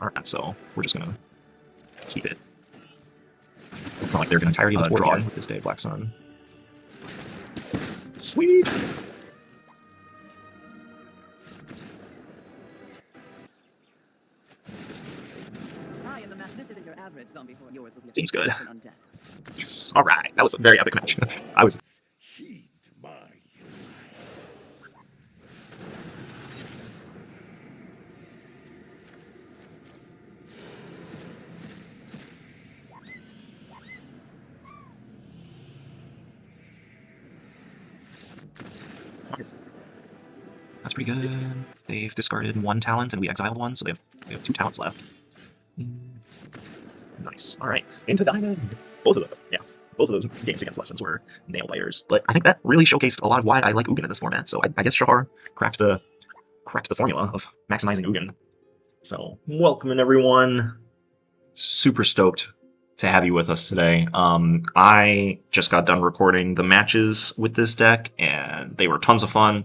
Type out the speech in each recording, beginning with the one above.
Alright, so we're just gonna keep it. It's not like they're gonna entirety of this board again with this Day of Black Sun. Sweet! Seems good. Yes. Alright, that was a very epic match. I was. That's pretty good. They've discarded one talent and we exiled one, so they have 2 talents left. Nice. Alright, into Diamond! Both of them, yeah. Both of those games against Lessons were nail biters. But I think that really showcased a lot of why I like Ugin in this format. So I guess Shahar cracked the formula of maximizing Ugin. So, welcome everyone. Super stoked to have you with us today. I just got done recording the matches with this deck, and they were tons of fun.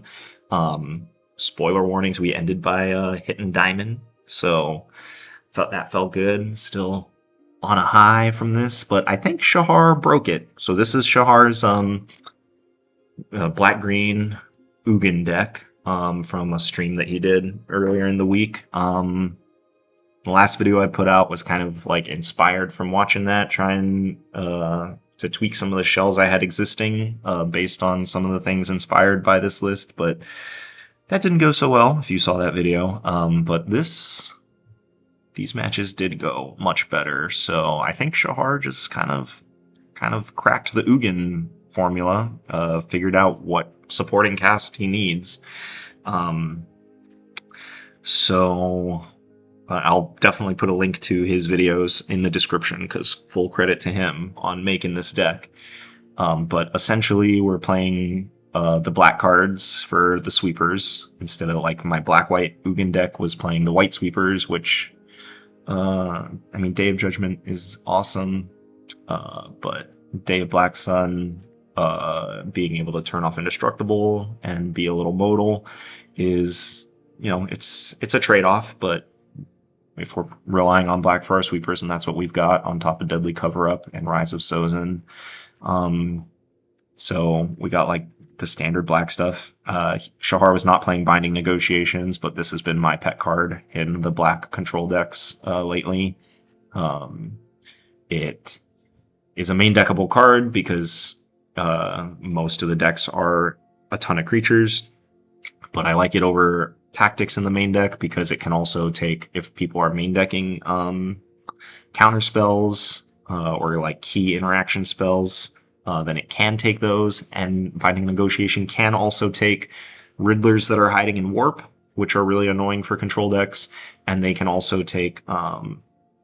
Spoiler warnings, we ended by hitting Diamond, so thought that felt good. Still on a high from this, but I think Shahar broke it. So this is Shahar's black-green Ugin deck from a stream that he did earlier in the week. The last video I put out was kind of like inspired from watching that, trying to tweak some of the shells I had existing based on some of the things inspired by this list, but that didn't go so well if you saw that video. But these matches did go much better, so I think Shahar just kind of cracked the Ugin formula, figured out what supporting cast he needs. So I'll definitely put a link to his videos in the description, because full credit to him on making this deck. But essentially we're playing the black cards for the sweepers, instead of like my black-white Ugin deck was playing the white sweepers, which, I mean, Day of Judgment is awesome, but Day of Black Sun, being able to turn off Indestructible and be a little modal is, you know, it's a trade-off, but if we're relying on black for our sweepers, and that's what we've got on top of Deadly Cover-Up and Rise of Sozin. So we got like the standard black stuff. Shahar was not playing Binding Negotiations, but this has been my pet card in the black control decks lately. It is a main deckable card because most of the decks are a ton of creatures, but I like it over Tactics in the main deck because it can also take, if people are main decking counter spells or like key interaction spells, then it can take those, and Binding Negotiation can also take Riddlers that are hiding in Warp, which are really annoying for control decks, and they can also take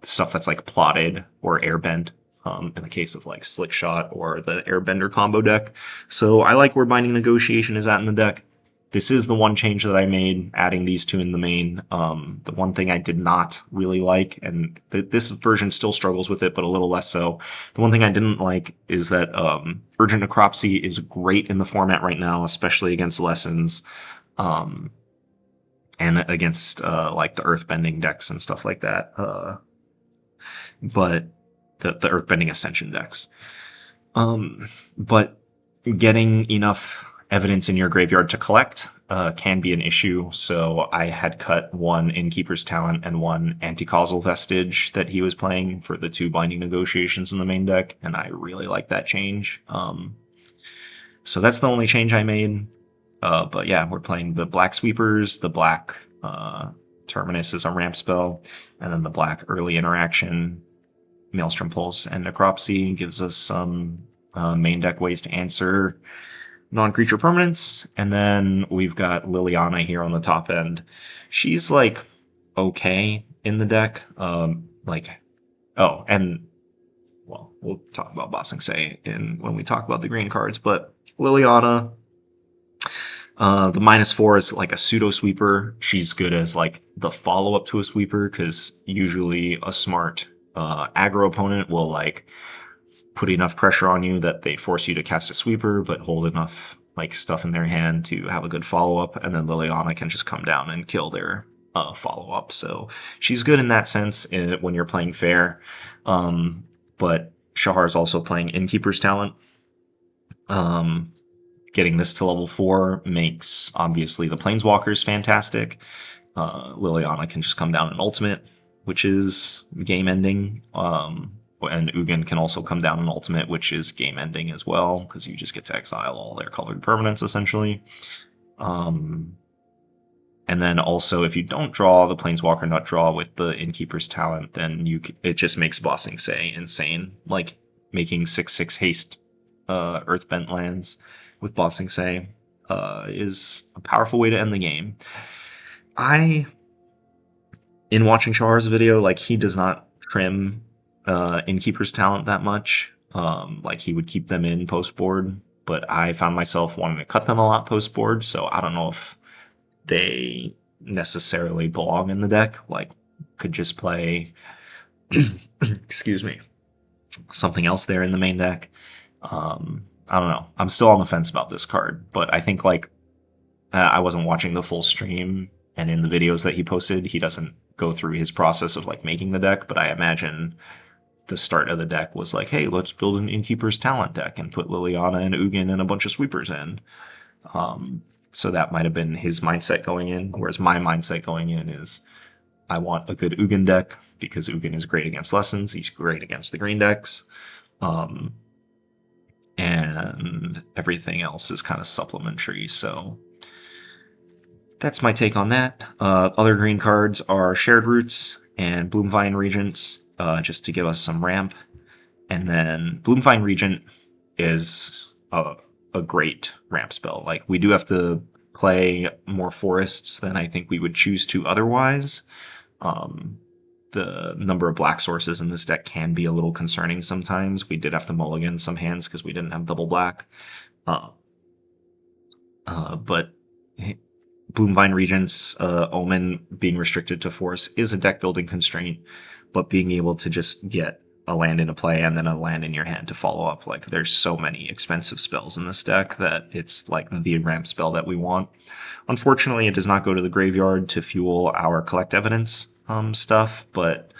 stuff that's like Plotted or Airbend, in the case of like Slick Shot or the Airbender combo deck. So I like where Binding Negotiation is at in the deck. This is the one change that I made, adding these two in the main. The one thing I did not really like, and this version still struggles with it, but a little less so. The one thing I didn't like is that Urgent Necropsy is great in the format right now, especially against Lessons, and against like the Earthbending decks and stuff like that. But the Earthbending Ascension decks. But getting enough evidence in your graveyard to collect can be an issue, so I had cut one Innkeeper's Talent and one Anti-Causal Vestige that he was playing for the 2 Binding Negotiations in the main deck, and I really like that change. So that's the only change I made, but yeah, we're playing the black sweepers, the black Terminus is a ramp spell, and then the black early interaction, Maelstrom Pulse and Necropsy gives us some main deck ways to answer non-creature permanents, and then we've got Liliana here on the top end. She's like okay in the deck, and well, we'll talk about Bossing Say when we talk about the green cards, but Liliana, the -4 is like a pseudo sweeper. She's good as like the follow-up to a sweeper, because usually a smart aggro opponent will like put enough pressure on you that they force you to cast a sweeper, but hold enough like stuff in their hand to have a good follow-up, and then Liliana can just come down and kill their follow-up. So she's good in that sense when you're playing fair. But Shahar is also playing Innkeeper's talent. Getting this to level 4 makes, obviously, the Planeswalkers fantastic. Liliana can just come down in ultimate, which is game-ending. And Ugin can also come down in ultimate, which is game-ending as well, because you just get to exile all their colored permanents, essentially. And then also, if you don't draw the Planeswalker Nut draw with the Innkeeper's talent, then it just makes Bossing Say insane. Like, making 6/6 haste Earthbent lands with Bossing Say is a powerful way to end the game. In watching Shahar's video, like, he does not trim Innkeeper's talent that much. Like, he would keep them in post-board, but I found myself wanting to cut them a lot post-board, so I don't know if they necessarily belong in the deck. Like, could just play excuse me, something else there in the main deck. I don't know. I'm still on the fence about this card, but I think, like, I wasn't watching the full stream, and in the videos that he posted, he doesn't go through his process of, like, making the deck, but I imagine the start of the deck was like, hey, let's build an Innkeeper's talent deck and put Liliana and Ugin and a bunch of sweepers in. So that might have been his mindset going in, whereas my mindset going in is I want a good Ugin deck because Ugin is great against Lessons. He's great against the green decks. And everything else is kind of supplementary. So that's my take on that. Other green cards are Shared Roots and Bloomvine Regents, just to give us some ramp. And then Bloomvine Regent is a great ramp spell. Like, we do have to play more forests than I think we would choose to otherwise. The number of black sources in this deck can be a little concerning sometimes. We did have to mulligan some hands because we didn't have double black. But Bloomvine Regent's Omen being restricted to force is a deck building constraint, but being able to just get a land into play and then a land in your hand to follow up, like, there's so many expensive spells in this deck that it's like the ramp spell that we want. Unfortunately, it does not go to the graveyard to fuel our collect evidence stuff, but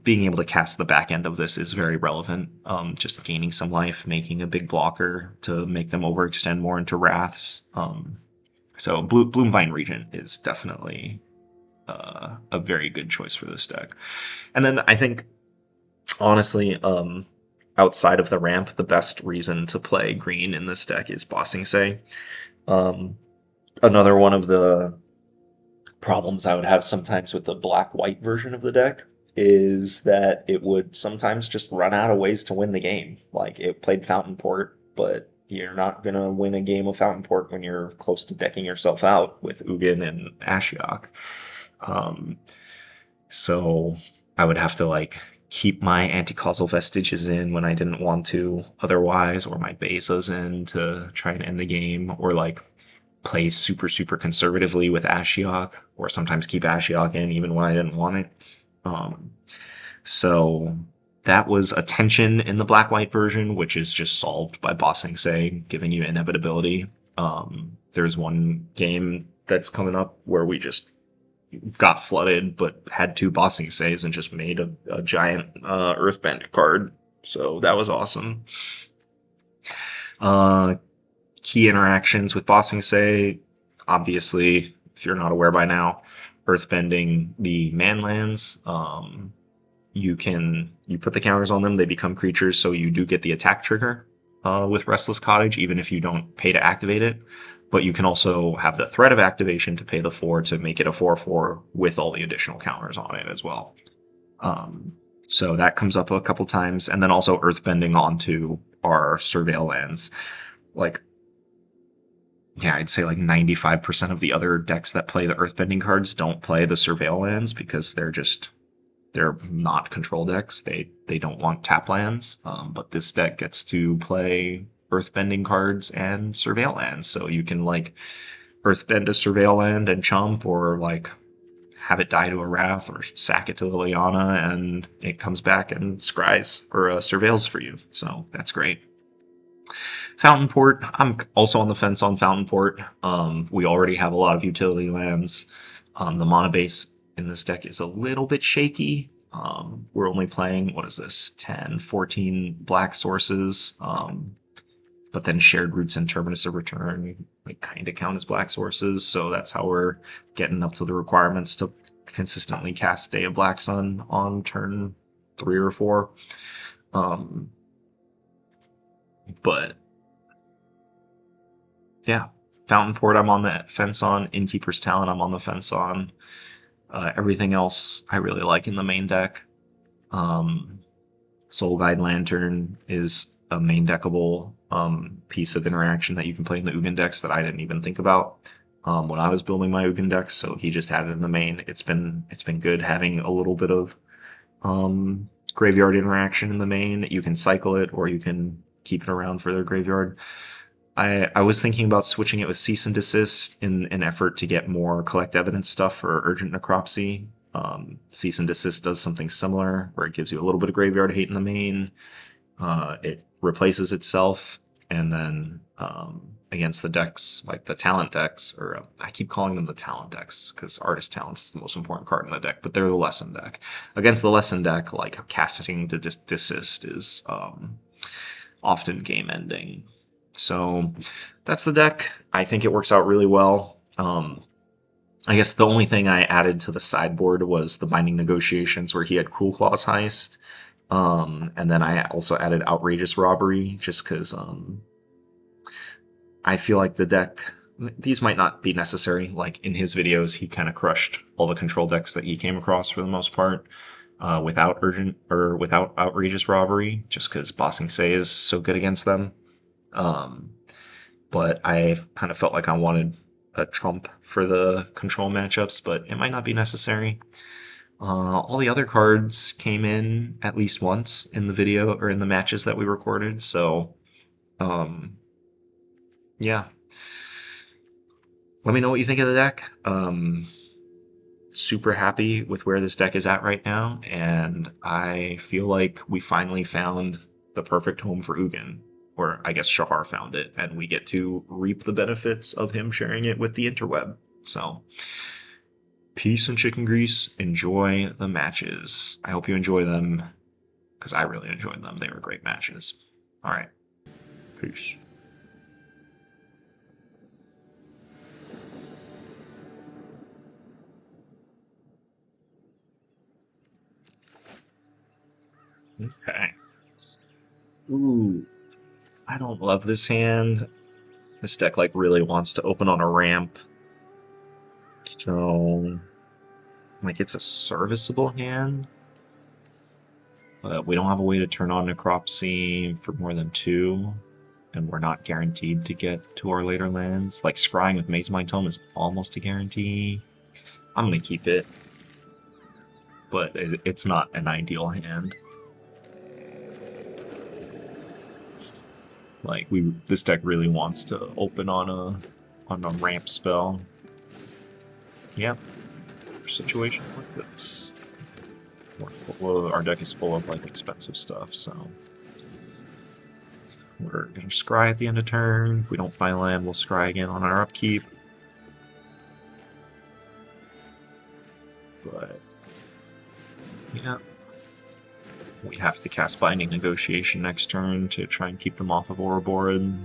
being able to cast the back end of this is very relevant. Just gaining some life, making a big blocker to make them overextend more into wraths. So Bloomvine Regent is definitely a very good choice for this deck. And then I think, honestly, outside of the ramp, the best reason to play green in this deck is Bossing Say. Another one of the problems I would have sometimes with the black-white version of the deck is that it would sometimes just run out of ways to win the game. Like, it played Fountainport, but you're not going to win a game of Fountainport when you're close to decking yourself out with Ugin and Ashiok. So I would have to, like, keep my anti-causal vestiges in when I didn't want to otherwise, or my Bezas in to try and end the game, or, like, play super, super conservatively with Ashiok, or sometimes keep Ashiok in even when I didn't want it. So that was a tension in the black-white version, which is just solved by Bossing Say, giving you inevitability. There's one game that's coming up where we just got flooded, but had 2 Bossing Says and just made a giant Earthbend card. So that was awesome. Key interactions with Bossing Say, obviously, if you're not aware by now, Earthbending the manlands. You put the counters on them, they become creatures, so you do get the attack trigger with Restless Cottage, even if you don't pay to activate it. But you can also have the threat of activation to pay the 4 to make it a 4/4 with all the additional counters on it as well. So that comes up a couple times. And then also Earthbending onto our Surveil lands. Like, yeah, I'd say like 95% of the other decks that play the Earthbending cards don't play the Surveil lands because they're not control decks. They don't want tap lands. But this deck gets to play Earthbending cards and Surveil lands. So you can, like, Earthbend a Surveil land and chump, or, like, have it die to a Wrath, or sack it to Liliana and it comes back and scries or surveils for you. So that's great. Fountainport, I'm also on the fence on Fountainport. We already have a lot of utility lands. The mana base in this deck is a little bit shaky. We're only playing, what is this, 10, 14 black sources, but then shared roots and Terminus of Return kind of count as black sources, so that's how we're getting up to the requirements to consistently cast Day of Black Sun on turn 3 or 4. But yeah, Fountainport I'm on the fence on, Innkeeper's Talent I'm on the fence on. Everything else I really like in the main deck. Soul Guide Lantern is a main deckable piece of interaction that you can play in the Ugin decks that I didn't even think about when I was building my Ugin decks. So he just had it in the main. It's been good having a little bit of graveyard interaction in the main. You can cycle it or you can keep it around for their graveyard. I was thinking about switching it with Cease and Desist in an effort to get more collect evidence stuff for Urgent Necropsy. Cease and Desist does something similar, where it gives you a little bit of graveyard hate in the main. It replaces itself, and then against the decks, like the talent decks, or I keep calling them the talent decks, because Artist Talents is the most important card in the deck, but they're the lesson deck. Against the lesson deck, like casting to Desist is often game-ending. So that's the deck. I think it works out really well. I guess the only thing I added to the sideboard was the Binding Negotiations, where he had Cruel Claws Heist. And then I also added Outrageous Robbery, just because I feel like the deck, these might not be necessary. Like in his videos, he kind of crushed all the control decks that he came across for the most part. Without Outrageous Robbery, just because Bossing Say is so good against them. But I kind of felt like I wanted a trump for the control matchups, but it might not be necessary. All the other cards came in at least once in the video or in the matches that we recorded, so yeah. Let me know what you think of the deck. Super happy with where this deck is at right now, and I feel like we finally found the perfect home for Ugin. Or I guess Shahar found it, and we get to reap the benefits of him sharing it with the interweb. So, peace and chicken grease. Enjoy the matches. I hope you enjoy them, because I really enjoyed them. They were great matches. All right. Peace. Okay. Ooh. I don't love this hand. This deck really wants to open on a ramp. So it's a serviceable hand. But we don't have a way to turn on Necropsy for more than 2. And we're not guaranteed to get to our later lands. Scrying with Mazemind Tome is almost a guarantee. I'm gonna keep it. But it's not an ideal hand. This deck really wants to open on a ramp spell. Yep. For situations like this. Our deck is full of expensive stuff, so we're gonna scry at the end of turn. If we don't find land, we'll scry again on our upkeep. But yeah. We have to cast Binding Negotiation next turn to try and keep them off of Ouroboroid.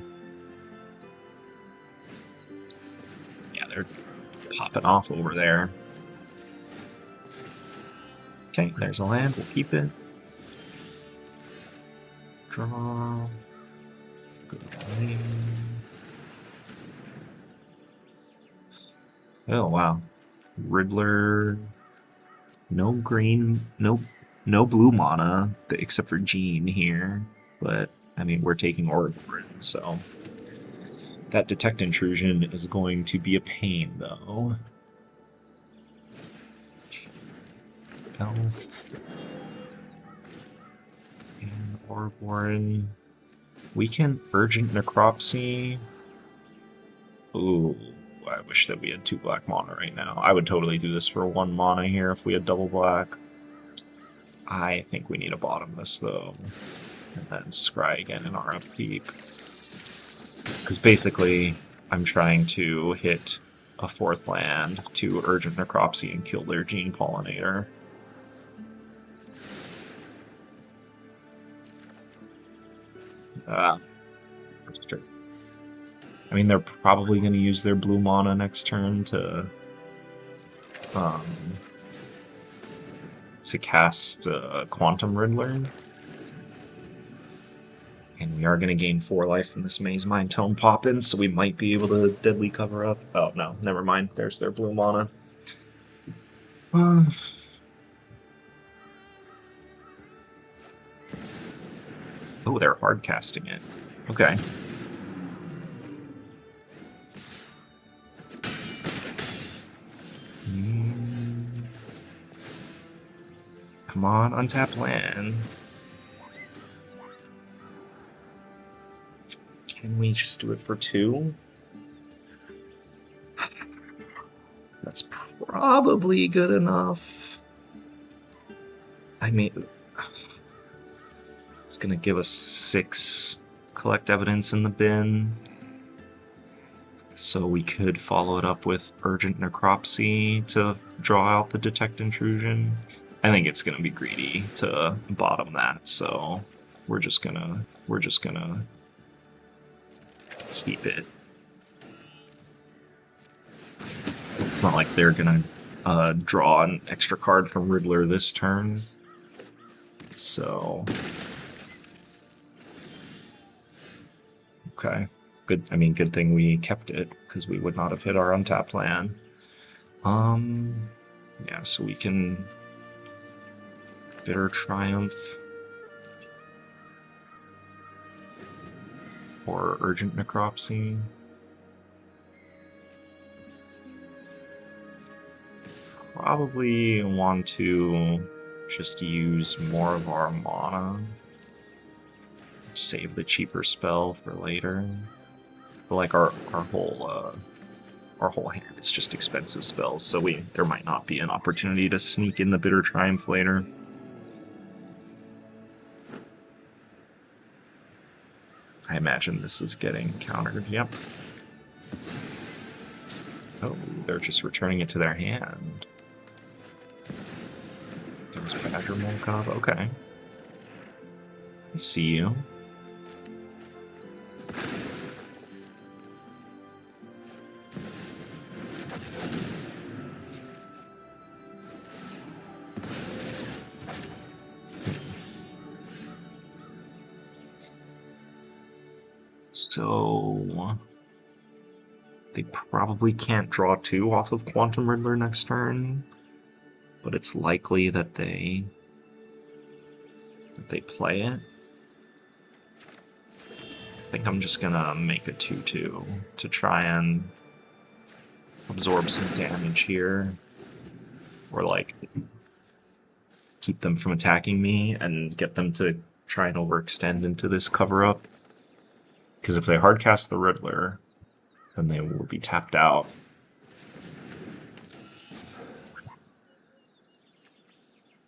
Yeah, they're popping off over there. Okay, there's a land. We'll keep it. Draw. Good lane. Oh, wow. Riddler. No green. No blue mana, except for Jean here, but, I mean, we're taking Ouroboroid, so that Detect Intrusion is going to be a pain, though. Elf. And Ouroboroid. We can Urgent Necropsy. Ooh, I wish that we had 2 black mana right now. I would totally do this for 1 mana here if we had double black. I think we need to bottom this, though, and then scry again in our upkeep. Because basically, I'm trying to hit a 4th land to Urgent Necropsy and kill their Gene Pollinator. I mean, they're probably going to use their blue mana next turn to cast Quantum Riddler. And we are going to gain 4 life from this Mazemind Tome pop-in, so we might be able to deadly cover up. Oh, no, never mind. There's their blue mana. Oh, they're hard casting it. Okay. Come on, untap land. Can we just do it for 2? That's probably good enough. I mean, it's gonna give us 6 collect evidence in the bin. So we could follow it up with Urgent Necropsy to draw out the Detect Intrusion. I think it's gonna be greedy to bottom that, so we're just gonna keep it. It's not like they're gonna draw an extra card from Riddler this turn, so okay. Good. I mean, good thing we kept it because we would not have hit our untapped land. Yeah. So we can Bitter Triumph or Urgent Necropsy. Probably want to just use more of our mana. Save the cheaper spell for later. But like our whole hand is just expensive spells, so there might not be an opportunity to sneak in the Bitter Triumph later. I imagine this is getting countered. Yep. Oh, they're just returning it to their hand. There's Badger Molkov. Okay. I see you. So they probably can't draw 2 off of Quantum Riddler next turn, but it's likely that they play it. I think I'm just gonna make a 2/2 to try and absorb some damage here, or like keep them from attacking me and get them to try and overextend into this cover-up. Because if they hardcast the Riddler, then they will be tapped out.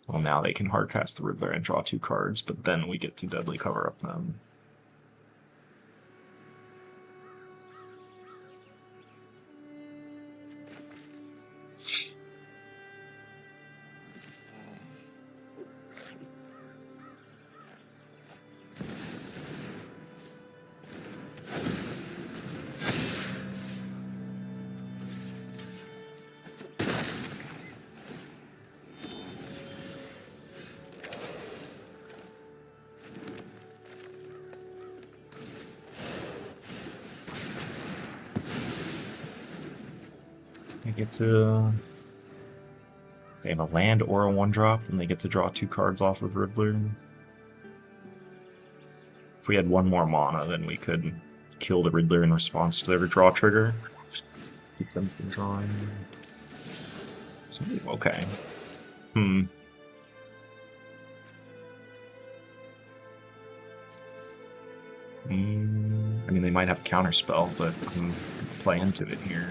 Well, now they can hardcast the Riddler and draw 2 cards, but then we get to deadly cover up them. They have a land or a 1-drop, and they get to draw 2 cards off of Riddler. If we had 1 more mana, then we could kill the Riddler in response to their draw trigger. Keep them from drawing. Okay. I mean, they might have a counterspell, but I'm gonna play into it here.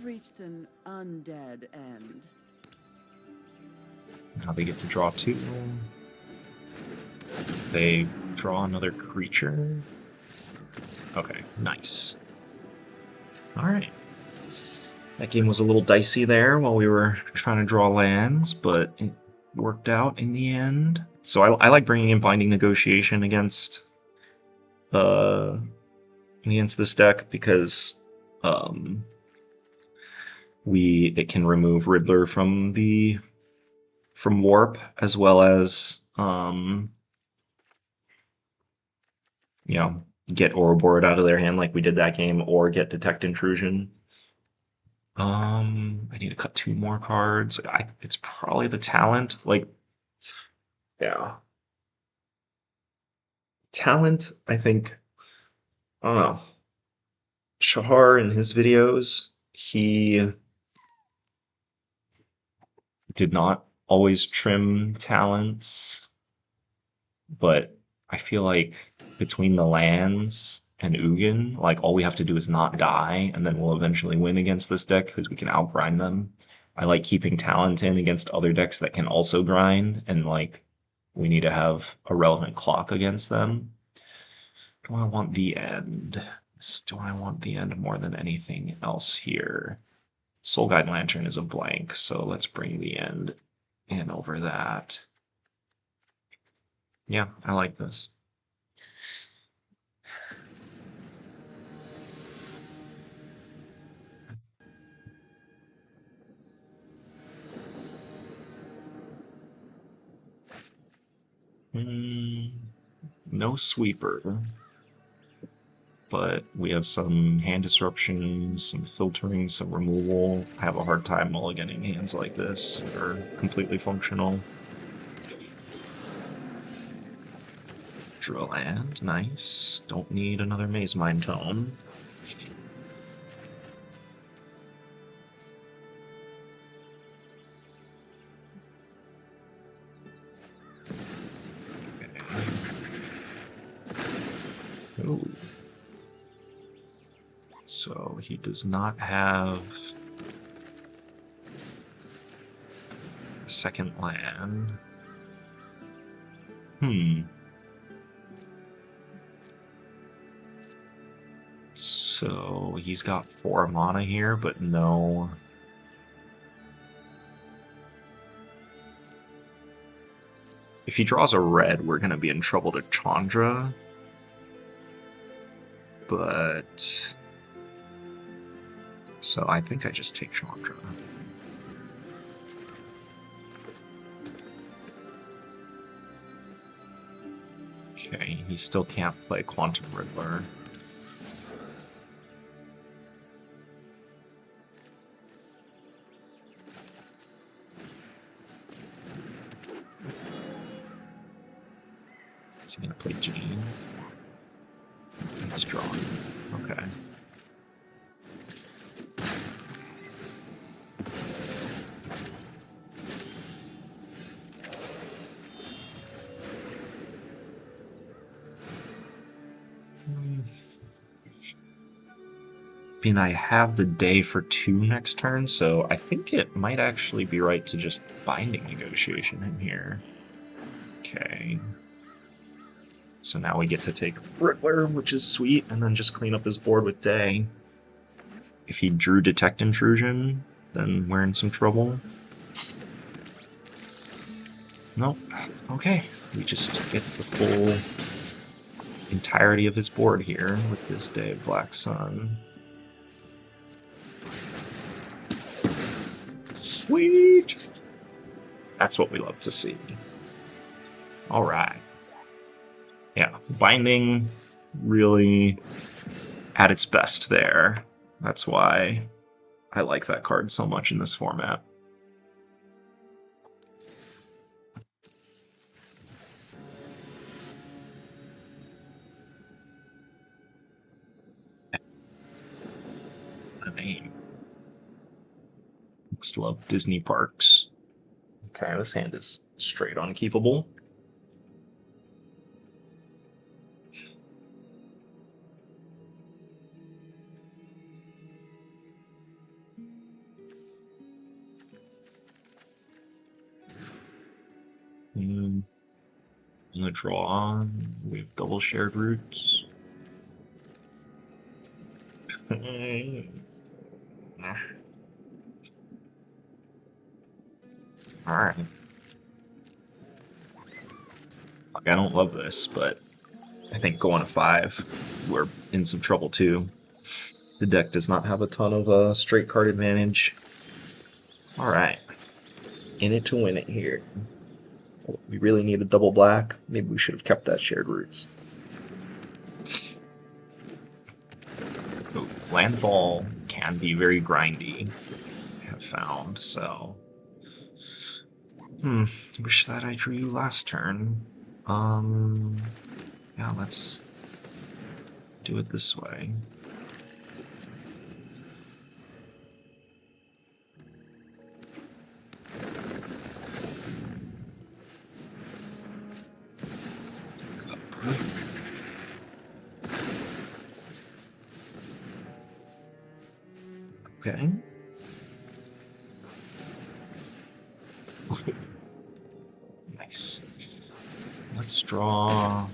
Reached an undead end. Now they get to draw 2. They draw another creature. Okay, nice. Alright. That game was a little dicey there while we were trying to draw lands, but it worked out in the end. So I like bringing in Binding Negotiation against this deck because it can remove Riddler from Warp, as well as you know, get Ouroboroid out of their hand like we did that game, or get Detect Intrusion. I need to cut 2 more cards. It's probably the talent. Like, yeah. Talent, I think, I don't know. Shahar in his videos, he did not always trim talents, but I feel like between the lands and Ugin, like all we have to do is not die, and then we'll eventually win against this deck because we can outgrind them. I like keeping talent in against other decks that can also grind, and like we need to have a relevant clock against them. Do I want the end? Do I want the end more than anything else here? Soul Guide Lantern is a blank, so let's bring the end in over that. Yeah, I like this. No sweeper, but we have some hand disruption, some filtering, some removal. I have a hard time mulliganing hands like this. They're completely functional. Draw land, nice. Don't need another Mazemind Tome. Ooh. So he does not have a second land. So he's got 4 mana here, but no. If he draws a red, we're gonna be in trouble to Chandra. But so I think I just take Chandra. Okay, he still can't play Quantum Riddler. Is he gonna play Jane? He's drawing. Okay. I mean, I have the day for 2 next turn, so I think it might actually be right to just Binding Negotiation in here. Okay. So now we get to take Riddler, which is sweet, and then just clean up this board with Day. If he drew Detect Intrusion, then we're in some trouble. Nope. Okay. We just get the full entirety of his board here with this Day of Black Sun. Sweet! That's what we love to see. Alright. Yeah, Binding really at its best there. That's why I like that card so much in this format. A name. Next love Disney Parks. Okay, this hand is straight unkeepable. In the draw, we have double shared roots. Alright. I don't love this, but I think going to 5, we're in some trouble too. The deck does not have a ton of straight card advantage. Alright. In it to win it here. We really need a double black. Maybe we should have kept that shared roots. Ooh, Landfall can be very grindy, I have found, so... wish that I drew you last turn. Yeah, let's do it this way. Okay. Nice. Let's draw...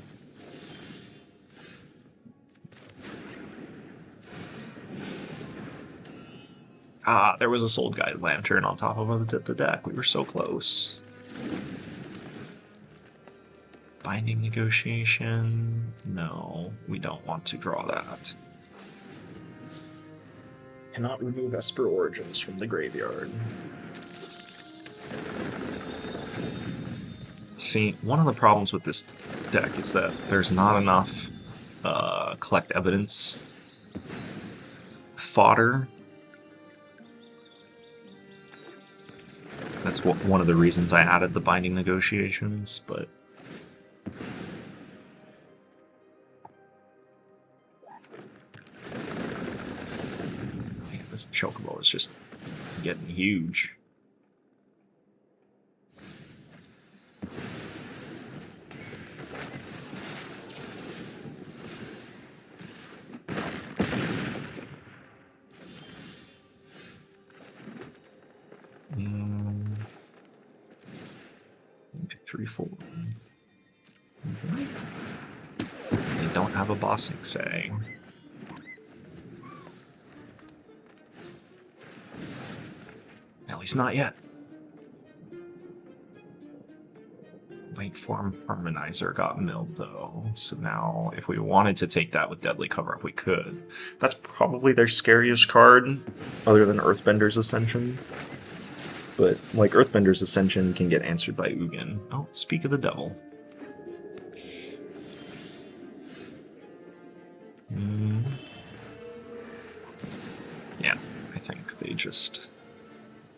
Ah, there was a Soul Guide Lantern on top of the deck. We were so close. Binding Negotiation? No, we don't want to draw that. Cannot remove Esper Origins from the graveyard. See, one of the problems with this deck is that there's not enough collect evidence fodder. That's one of the reasons I added the Binding Negotiations, but... Man, this Chocobo is just getting huge. Three, 4. They don't have a bossing say. At least not yet. Late form Harmonizer got milled though, so now if we wanted to take that with Deadly Cover Up, we could. That's probably their scariest card, other than Earthbender's Ascension. But, like, Earthbender's Ascension can get answered by Ugin. Oh, speak of the devil. Yeah, I think they just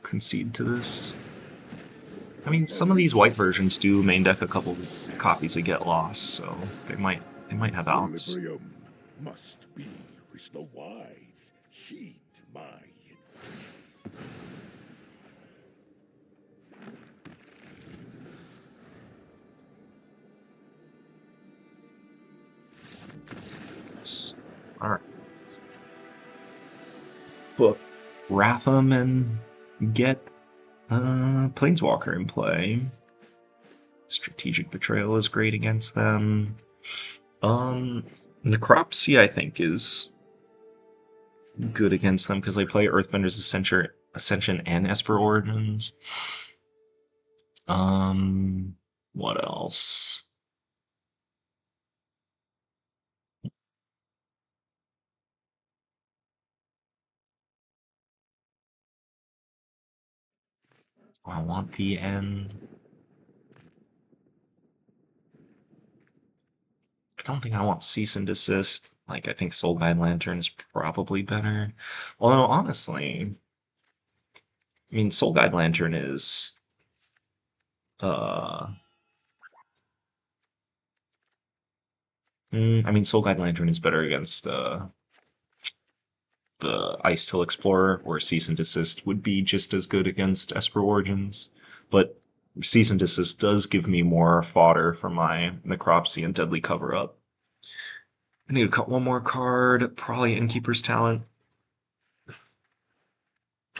concede to this. I mean, some of these white versions do main deck a couple copies that get lost, so they might have outs. Must be which the wise heed my advice. Alright. Put Ratham and get Planeswalker in play. Strategic Betrayal is great against them. Necropsy, I think, is good against them because they play Earthbender's Ascension and Esper Origins. What else? I want the end. I don't think I want Cease and Desist. Like, I think Soul Guide Lantern is probably better. Although, honestly, I mean, Soul Guide Lantern is... I mean, Soul Guide Lantern is better against the Ice Till Explorer, where Cease and Desist would be just as good against Esper Origins. But Cease and Desist does give me more fodder for my Necropsy and Deadly Cover Up. I need to cut one more card, probably Innkeeper's Talent.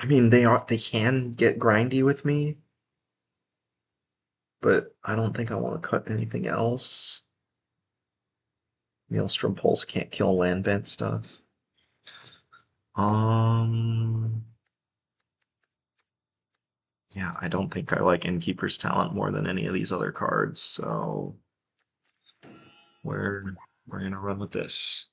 I mean, they can get grindy with me, but I don't think I want to cut anything else. Maelstrom Pulse can't kill land bent stuff. Yeah, I don't think I like Innkeeper's Talent more than any of these other cards, so we're gonna run with this.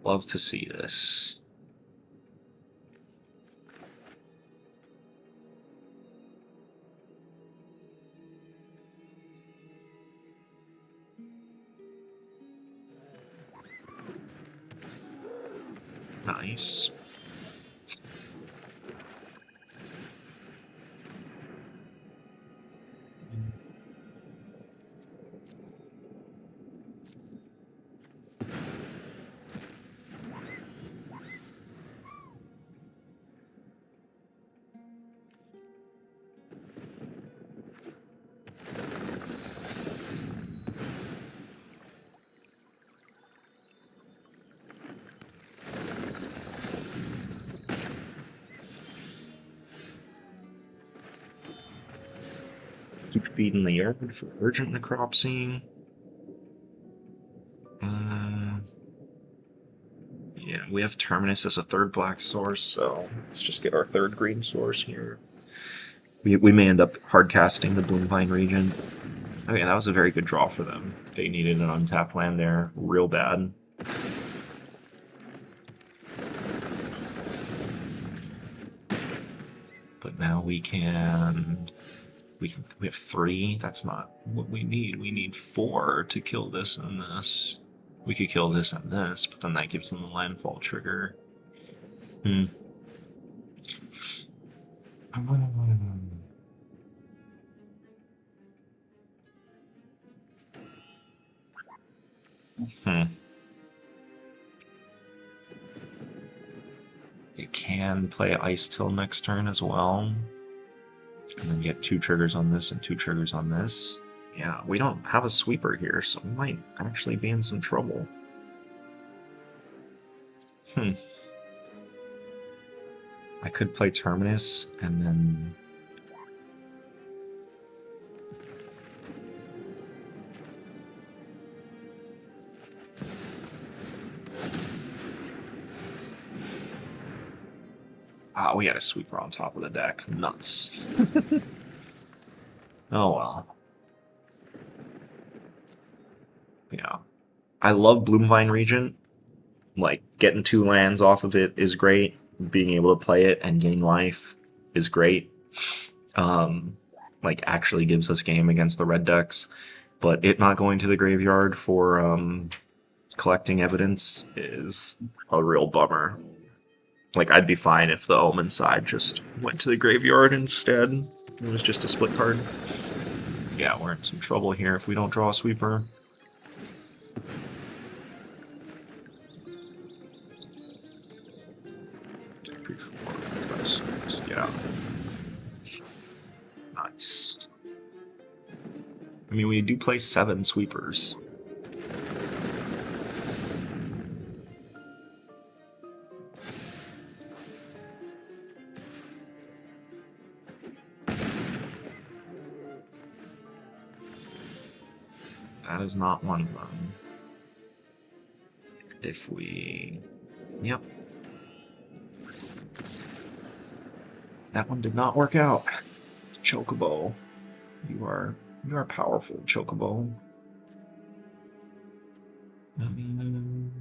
Love to see this. Nice. Keep feeding the yard for Urgent Necropsy. Yeah, we have Terminus as a third black source, so let's just get our third green source here. We may end up hardcasting the Bloomvine Regent. Okay, that was a very good draw for them. They needed an untapped land there real bad. But now we have 3. That's not what we need. We need 4 to kill this and this. We could kill this and this, but then that gives them the landfall trigger. It can play Ice Till next turn as well. And then get 2 triggers on this and 2 triggers on this. Yeah, we don't have a sweeper here, so we might actually be in some trouble. I could play Terminus and then... Ah, we had a sweeper on top of the deck. Nuts. Oh well. Yeah. I love Bloomvine Regent. Like, getting 2 lands off of it is great. Being able to play it and gain life is great. Like, actually gives us game against the red decks. But it not going to the graveyard for collecting evidence is a real bummer. Like, I'd be fine if the Omen side just went to the graveyard instead. It was just a split card. Yeah, we're in some trouble here if we don't draw a sweeper. Yeah. Nice. I mean, we do play 7 sweepers. That is not one of them. If we... Yep. That one did not work out. Chocobo. You are powerful, Chocobo. I mean,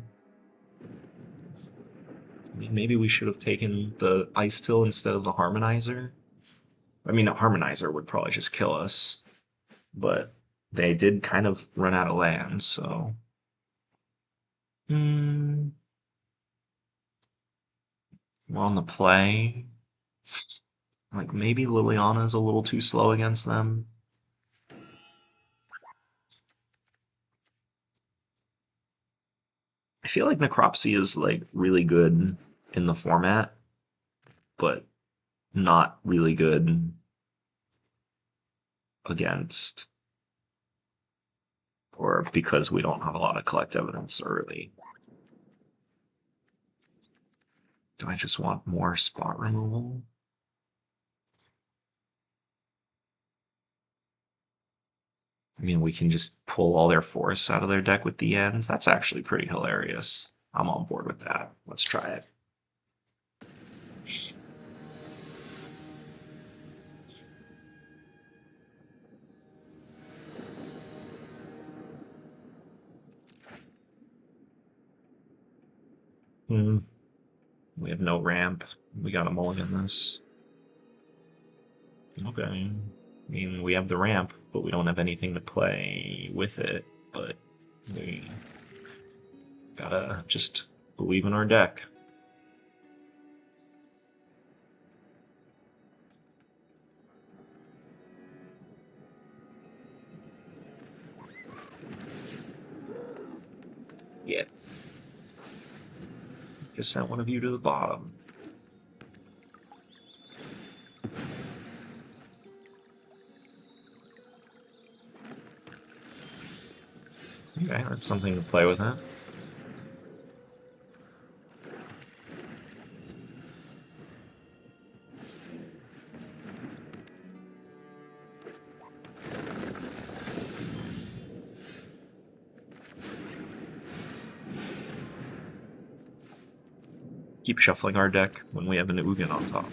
maybe we should have taken the Ice Till instead of the Harmonizer. I mean, a Harmonizer would probably just kill us, but they did kind of run out of land, so... On the play, like maybe Liliana's a little too slow against them. I feel like Necropsy is like really good in the format, but not really good against, or because we don't have a lot of collect evidence early. Do I just want more spot removal? I mean, we can just pull all their forests out of their deck with the end. That's actually pretty hilarious. I'm on board with that. Let's try it. We have no ramp. We gotta mulligan this. Okay. I mean, we have the ramp, but we don't have anything to play with it. But we gotta just believe in our deck. Yeah. Just sent one of you to the bottom. Okay, that's something to play with, huh? Keep shuffling our deck when we have an Ugin on top.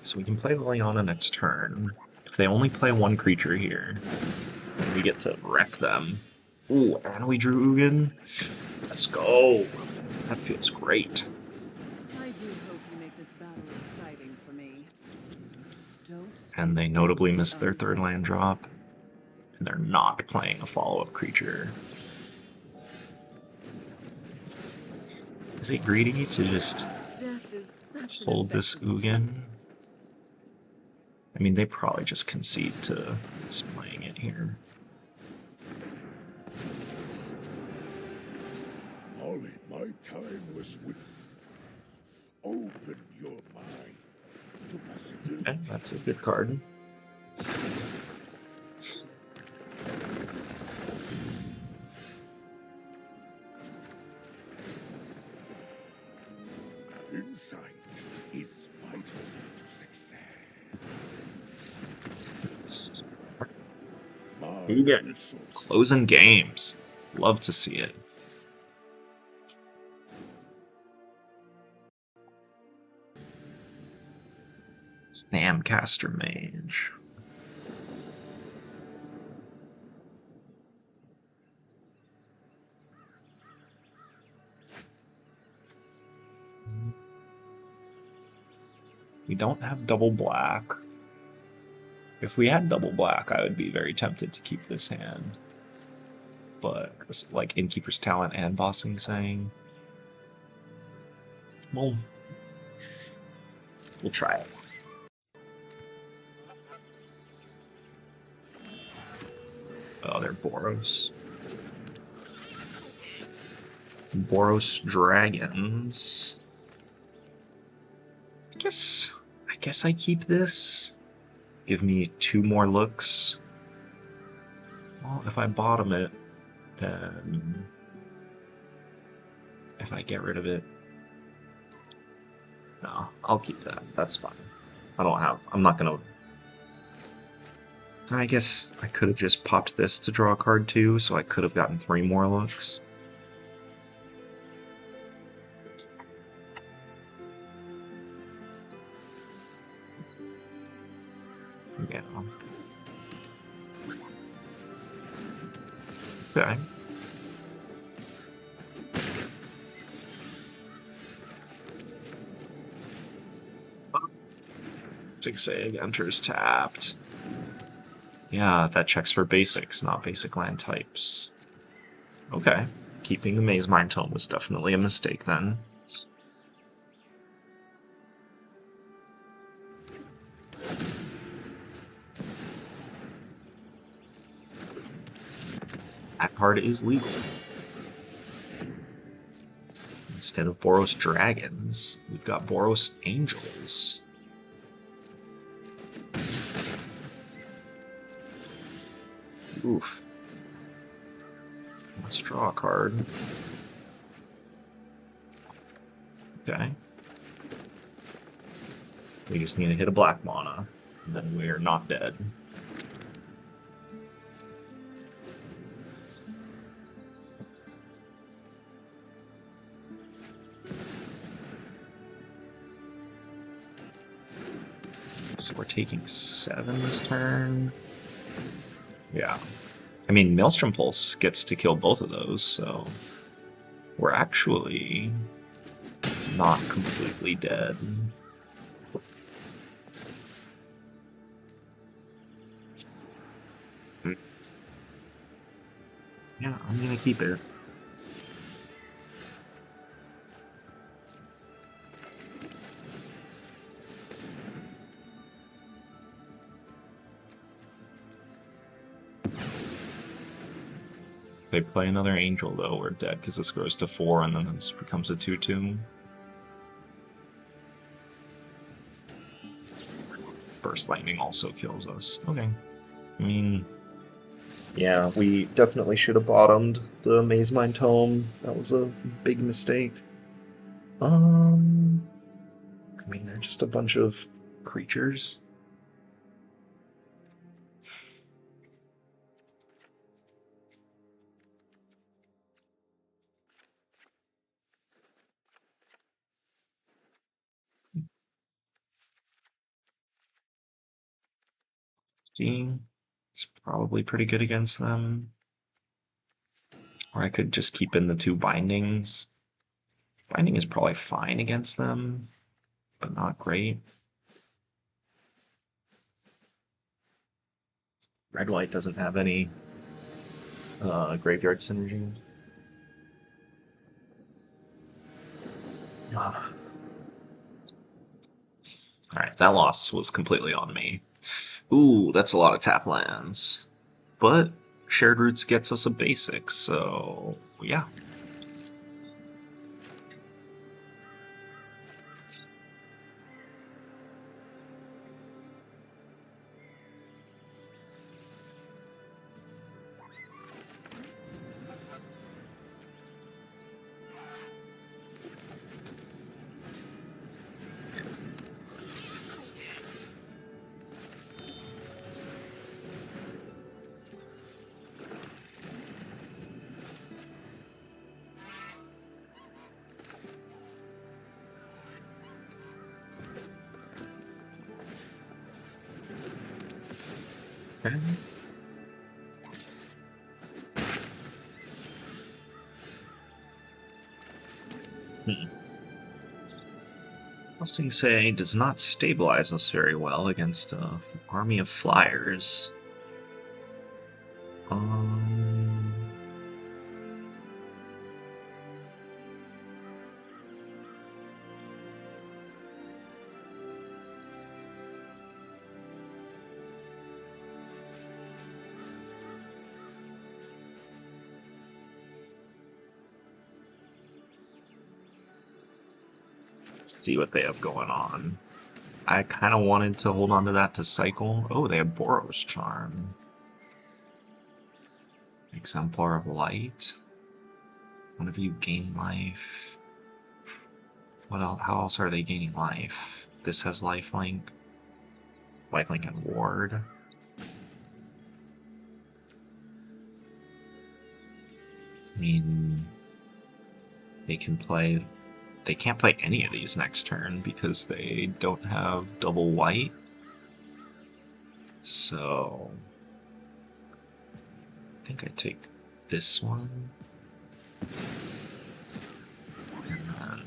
So we can play Liliana next turn. If they only play one creature here, then we get to wreck them. Ooh, and we drew Ugin. Let's go. That feels great. I do hope you make this battle exciting for me. Don't. And they notably missed their third land drop. And they're not playing a follow-up creature. Is it greedy to just hold this Ugin? I mean, they probably just concede to us playing it here. Molly, my time was with. Open your mind to possibility. Okay, that's a good card. Insight is vital to success. Ugin, closing games. Love to see it. Snamcaster Mage. We don't have double black. If we had double black, I would be very tempted to keep this hand. But, like, Innkeeper's Talent and Bossing Saying, well, we'll try it. Oh, they're Boros. Boros Dragons. I guess I keep this. Give me 2 more looks. Well, if I bottom it, then if I get rid of it, no, I'll keep that. That's fine. I'm not gonna. I guess I could have just popped this to draw a card too, so I could have gotten 3 more looks. Yeah. Okay. Zigzag enters tapped. Yeah, that checks for basics, not basic land types. Okay. Keeping the Mazemind Tome was definitely a mistake then. That card is legal. Instead of Boros Dragons, we've got Boros Angels. Oof. Let's draw a card. Okay. We just need to hit a black mana, and then we are not dead. So we're taking 7 this turn. Yeah. I mean, Maelstrom Pulse gets to kill both of those, so we're actually not completely dead. Yeah, I'm gonna keep it. They play another Angel, though, we're dead, because this grows to 4 and then this becomes a 2-2. Burst Lightning also kills us. Okay. I mean, yeah, we definitely should have bottomed the Mazemind Tome. That was a big mistake. I mean, they're just a bunch of creatures. See, it's probably pretty good against them. Or I could just keep in the 2 bindings. Binding is probably fine against them, but not great. Red-white doesn't have any graveyard synergy. Alright, that loss was completely on me. Ooh, that's a lot of tap lands. But Shared Roots gets us a basic, so yeah. Okay. Crossing Say does not stabilize us very well against an army of flyers. Um, let's see what they have going on. I kind of wanted to hold on to that to cycle. Oh, they have Boros Charm. Exemplar of Light. One of you gain life. What else? How else are they gaining life? This has lifelink. Lifelink and ward. I mean, they can play. They can't play any of these next turn because they don't have double white. So I think I take this one. And then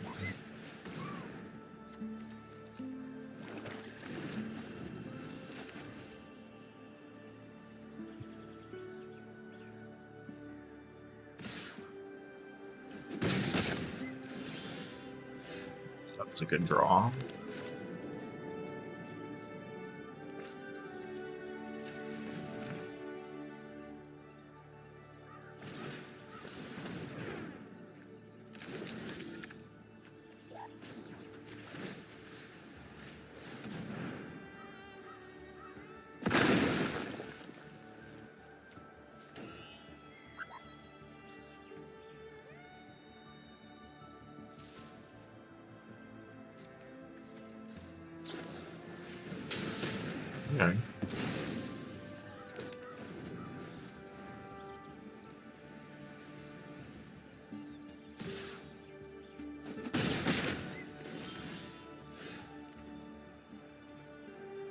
that was a good draw. Okay.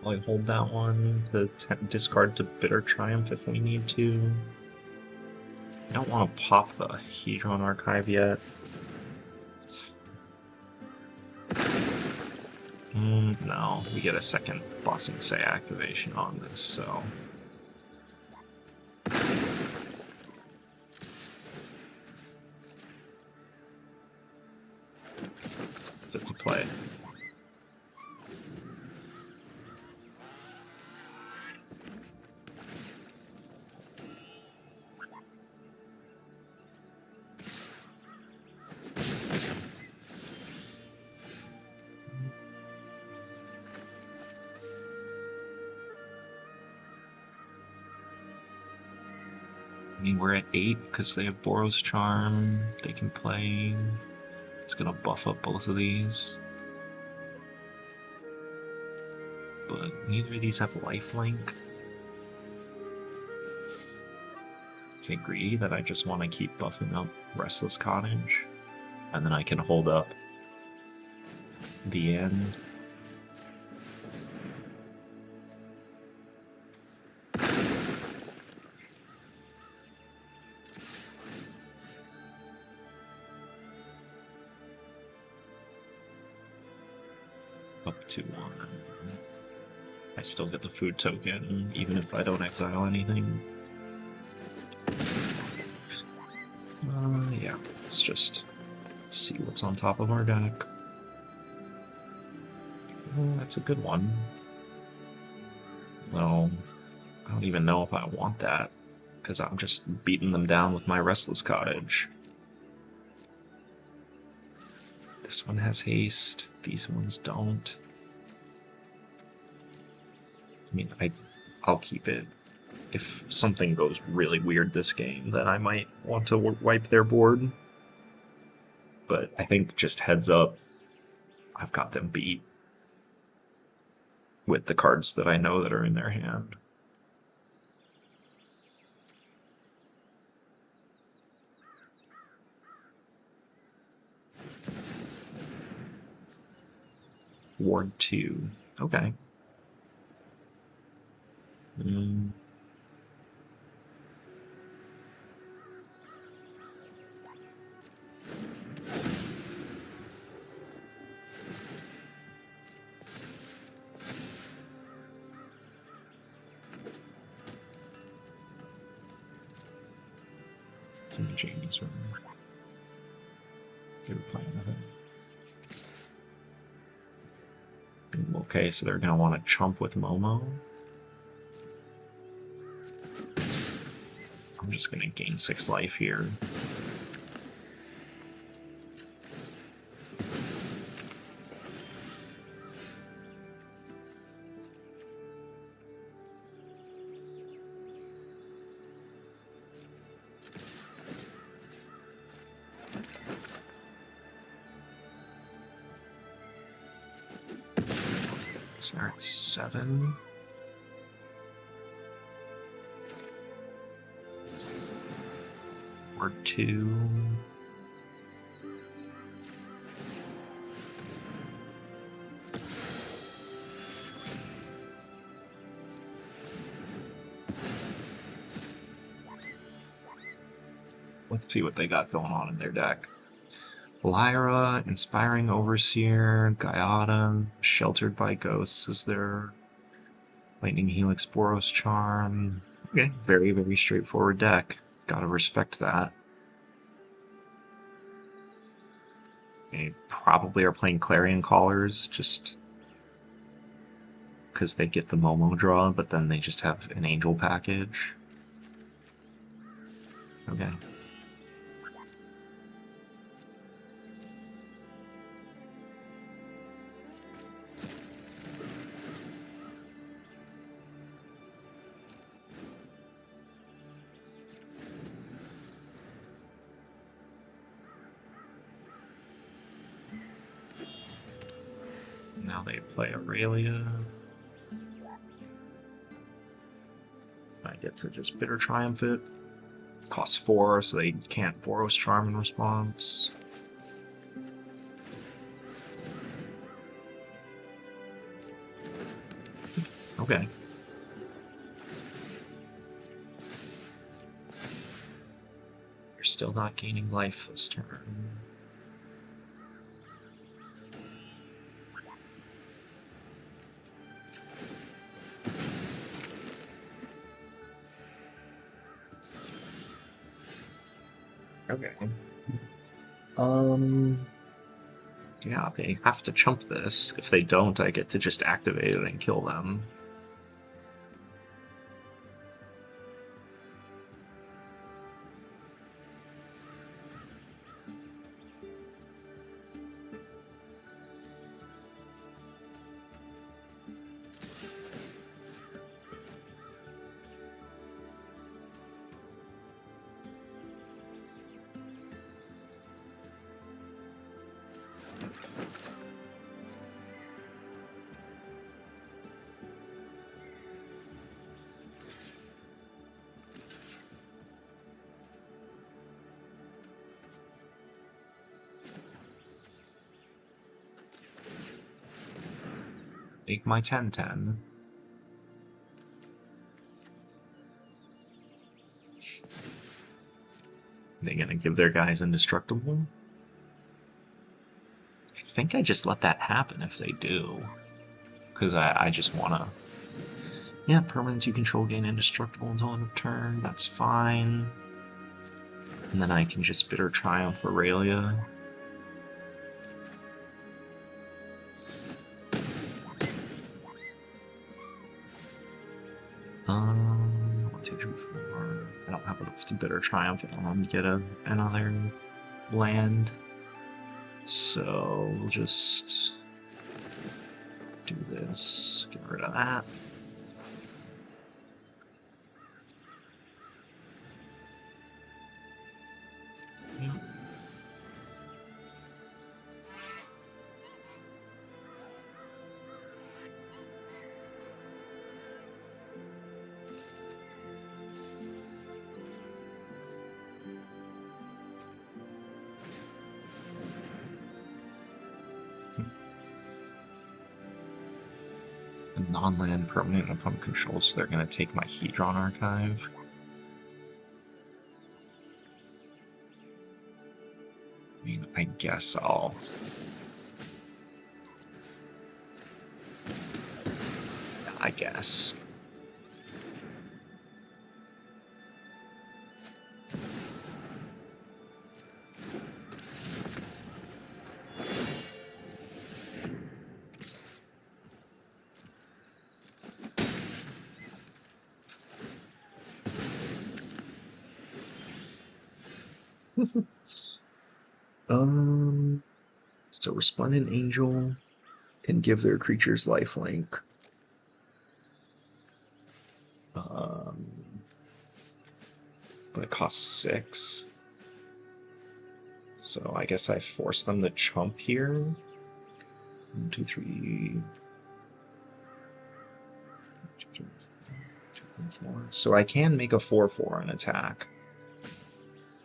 I'll hold that one to discard to Bitter Triumph if we need to. I don't want to pop the Hedron Archive yet. No, we get a second Bossing Say activation on this, so... Fit to play. I mean, we're at 8 because they have Boros Charm. They can play. It's gonna buff up both of these. But neither of these have lifelink. Is it greedy that I just want to keep buffing up Restless Cottage? And then I can hold up the end. Up to 1. I still get the food token, even if I don't exile anything. Yeah, let's just see what's on top of our deck. Oh, that's a good one. Well, I don't even know if I want that, because I'm just beating them down with my Restless Cottage. This one has haste, these ones don't. I mean, I'll keep it. If something goes really weird this game, then I might want to wipe their board. But I think just heads up, I've got them beat with the cards that I know that are in their hand. Ward 2. Okay. It's in the Jamie's room. They were playing with it. Okay, so they're going to want to chump with Momo. I'm just going to gain 6 life here. So they're at 7. Or 2. Let's see what they got going on in their deck. Lyra, Inspiring Overseer, Gaiata, Sheltered by Ghosts is their Lightning Helix Boros Charm. Okay, very, very straightforward deck. Gotta respect that. They probably are playing Clarion Callers just because they get the Momo draw, but then they just have an Angel package. Okay. Now they play Aurelia. get to just Bitter Triumph it. Costs 4, so they can't Boros Charm in response. Okay. You're still not gaining life this turn. Okay. Yeah, they have to chump this. If they don't, I get to just activate it and kill them. Make my 10/10. They gonna give their guys indestructible? I think I just let that happen if they do. Because I just wanna... Yeah, permanents you control gain indestructible until end of turn. That's fine. And then I can just Bitter Triumph Aurelia. One, two, three, four. I don't have enough to Bitter Triumph and get another land. So we'll just do this. Get rid of that. Yep. A non-land permanent opponent controls, so they're going to take my Hedron Archive. I mean, I guess I'll... I guess. So Resplendent Angel can give their creatures lifelink. But it costs 6. So I guess I force them to chump here. 1, 2, 3. 2, 3, 4. So I can make a 4/4 and attack.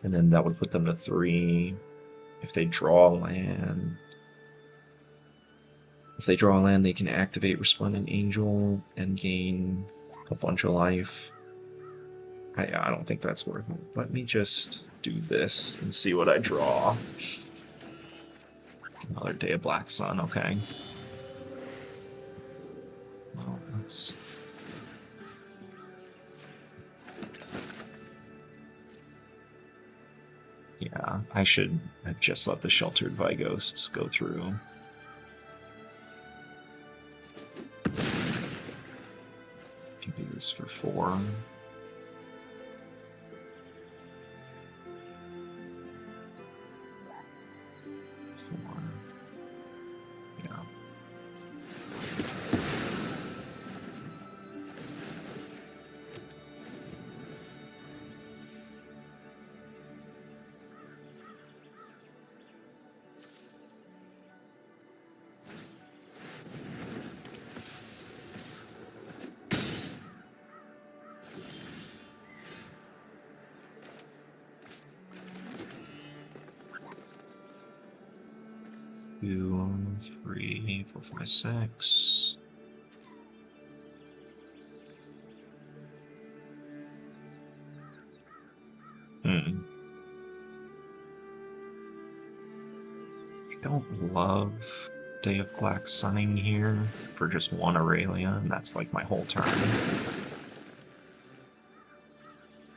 And then that would put them to 3. If they draw land. If they draw land, they can activate Resplendent Angel and gain a bunch of life. I don't think that's worth it. Let me just do this and see what I draw. Another Day of Black Sun, okay. Well, that's... Yeah, I should have just let the Sheltered Vighosts go through. Can do this for 4. Yeah. 2, 3, 4, 5, 6. I don't love Day of Black Sunning here for just one Aurelia, and that's like my whole turn.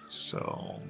So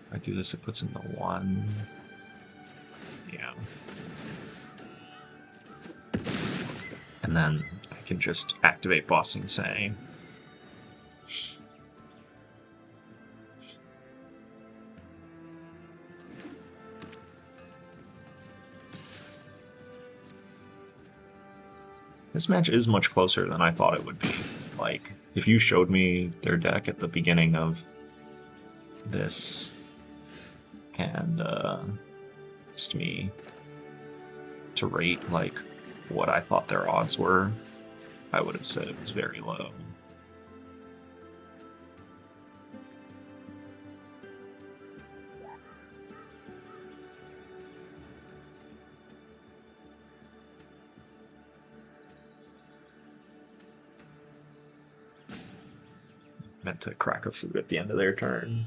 if I do this, it puts in the 1. Yeah. And then I can just activate Bossing Say. This match is much closer than I thought it would be. Like, if you showed me their deck at the beginning of this and asked me to rate like what I thought their odds were, I would have said it was very low. Meant to crack a fruit at the end of their turn.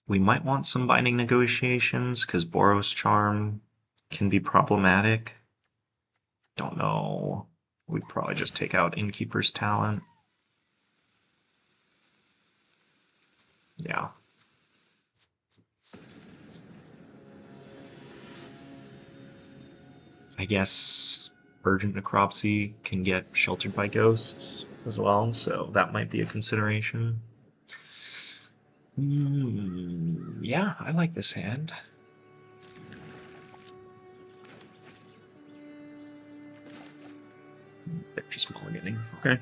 We might want some binding negotiations because Boros Charm can be problematic. Don't know. We'd probably just take out Innkeeper's talent. Yeah. I guess Urgent Necropsy can get sheltered by ghosts as well, so that might be a consideration. Yeah, I like this hand. They're just mulliganing. Okay.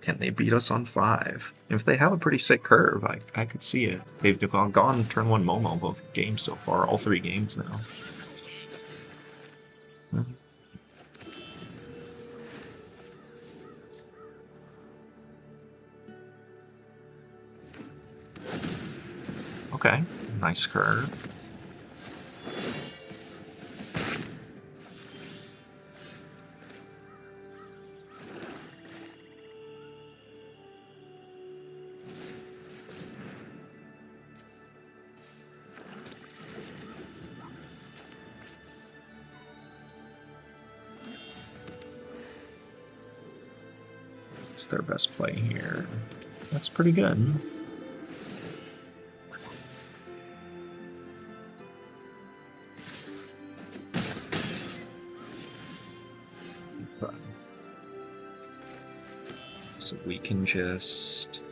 Can they beat us on 5? If they have a pretty sick curve, I could see it. They've gone turn 1 Momo both games so far, all 3 games now. Okay, nice curve. It's their best play here. That's pretty good. So we can just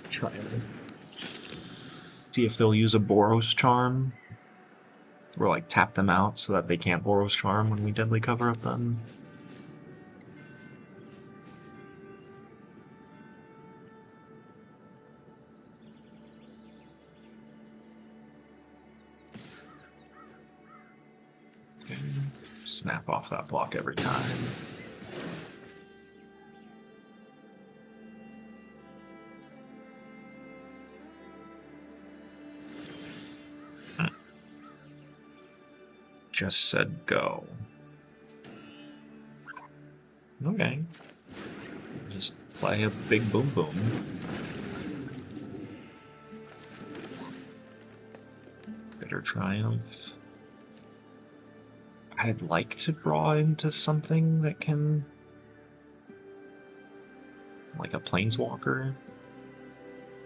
try and see if they'll use a Boros Charm, or like tap them out so that they can't Boros Charm when we deadly cover up them. Okay. Snap off that block every time. just said go. Okay. Just play a big boom boom. Bitter Triumph. I'd like to draw into something that can... like a Planeswalker.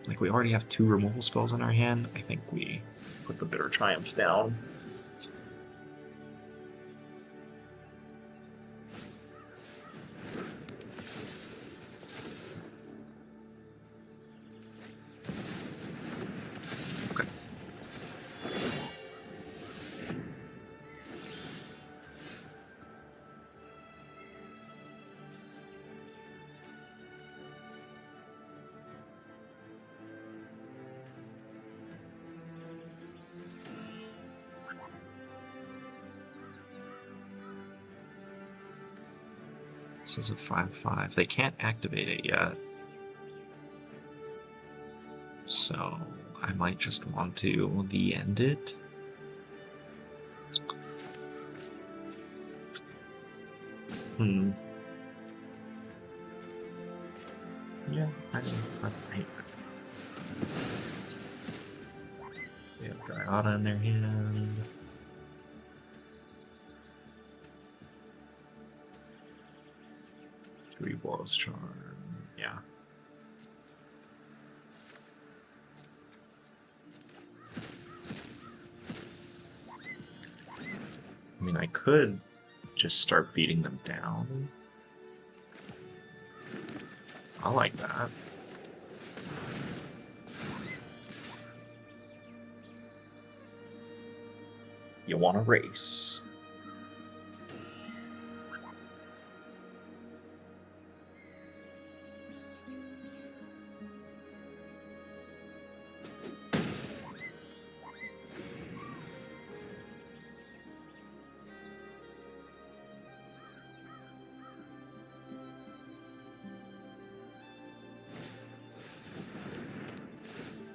Like, we already have 2 removal spells in our hand. I think we put the Bitter Triumph down. Okay. This is a 5/5. They can't activate it yet. So I might just want to end it. Yeah, I mean, they have Dreadhorde in their hand. Three Boros Charm, yeah. I mean, I could just start beating them down. I like that. You want to race.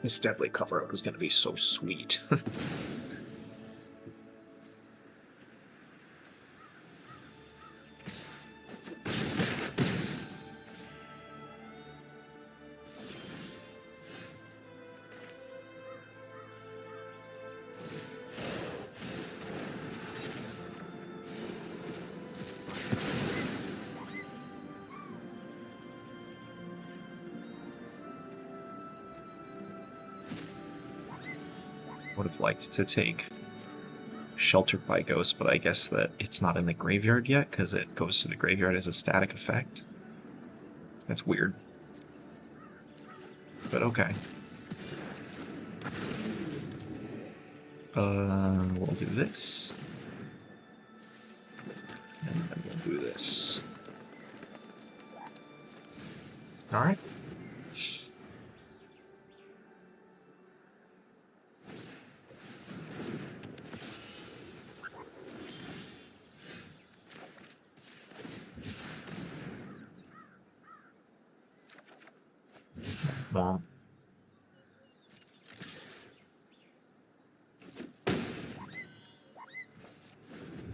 This deadly cover-up is going to be so sweet. Would have liked to take Sheltered by Ghost, but I guess that it's not in the graveyard yet because it goes to the graveyard as a static effect. That's weird. But okay. We'll do this. And then we'll do this. Alright. Well,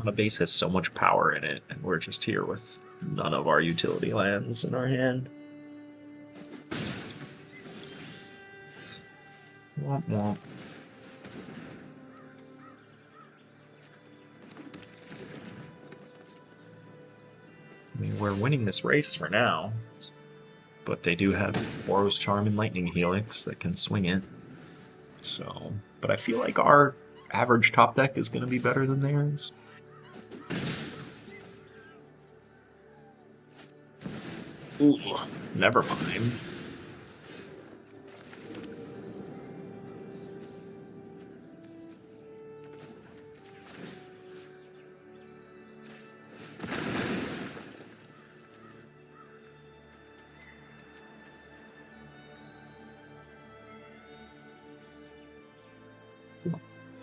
a base has so much power in it, and we're just here with none of our utility lands in our hand. Womp womp. I mean, we're winning this race for now. But they do have Boros Charm and Lightning Helix that can swing it. So, but I feel like our average top deck is going to be better than theirs. Ooh, never mind.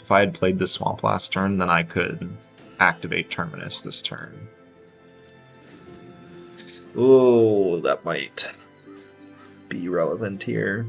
If I had played the Swamp last turn, then I could activate Terminus this turn. Oh, that might be relevant here.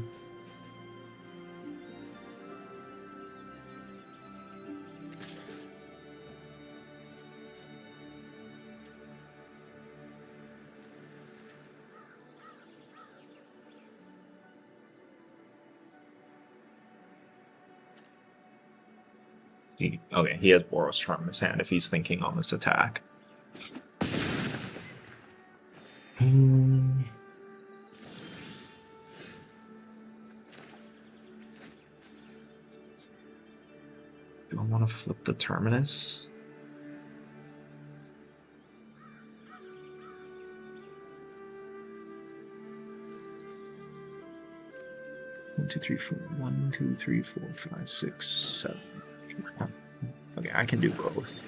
Okay, he has Boros Charm in his hand if he's thinking on this attack. Do I want to flip the Terminus? One, two, three, four. 1, 2, 3, 4, 5, 6, 7. Okay, I can do both.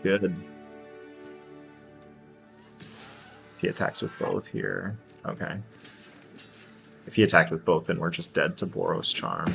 Good. If he attacks with both here. Okay. If he attacked with both, then we're just dead to Boros Charm.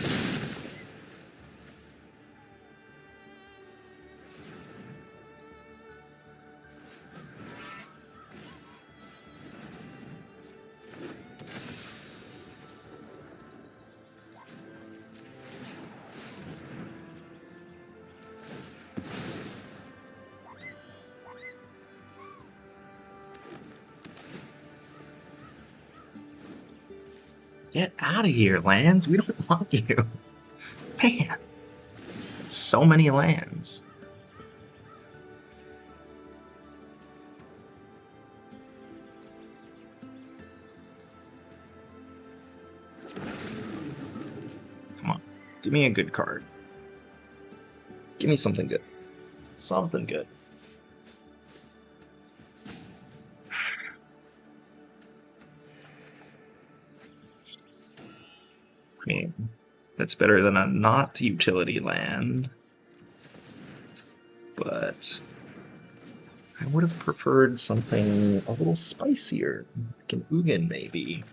Get out of here, lands. We don't want you. Man. So many lands. Come on. Give me a good card. Give me something good. Something good. I mean, that's better than a not utility land. But I would have preferred something a little spicier. Like an Ugin, maybe.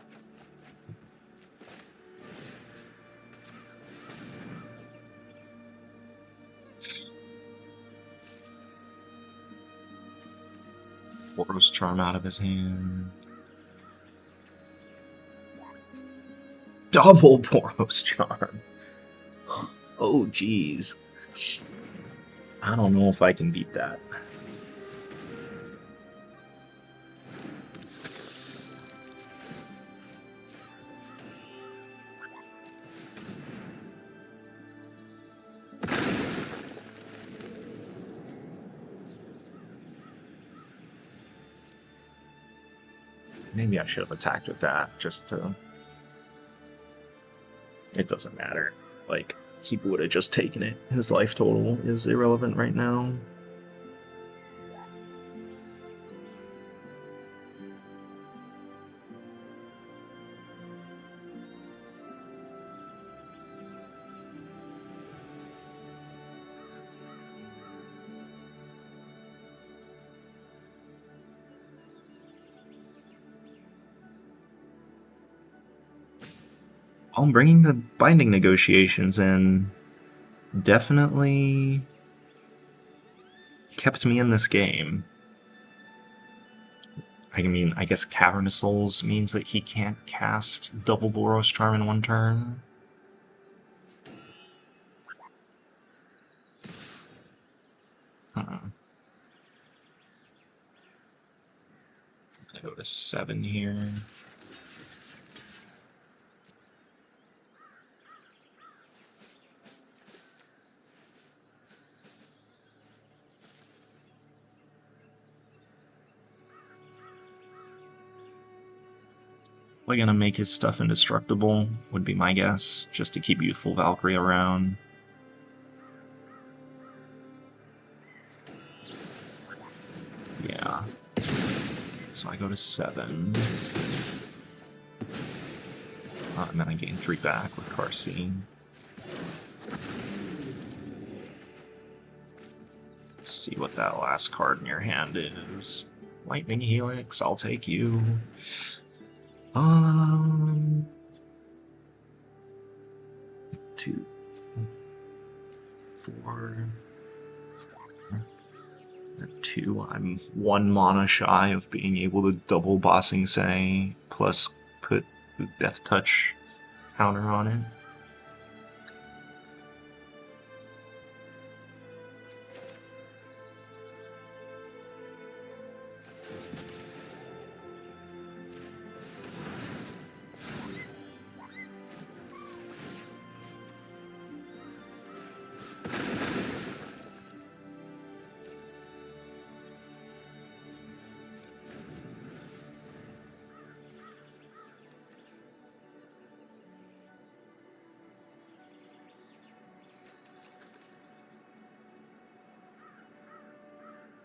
Boros Charm out of his hand. Double Boros Charm. Oh, jeez. I don't know if I can beat that. Maybe I should have attacked with that, just to... It doesn't matter. Like, he would have just taken it. His life total is irrelevant right now. I'm bringing the binding negotiations in. Definitely kept me in this game. I mean, I guess Cavernous Souls means that he can't cast double Boros Charm in one turn. I go to 7 here. We're gonna make his stuff indestructible, would be my guess, just to keep Youthful Valkyrie around. Yeah. So I go to 7. And then I gain 3 back with Karsi. Let's see what that last card in your hand is. Lightning Helix, I'll take you. 2, 4, 2. I'm 1 mana shy of being able to double Bossing Say, plus put Death Touch counter on it.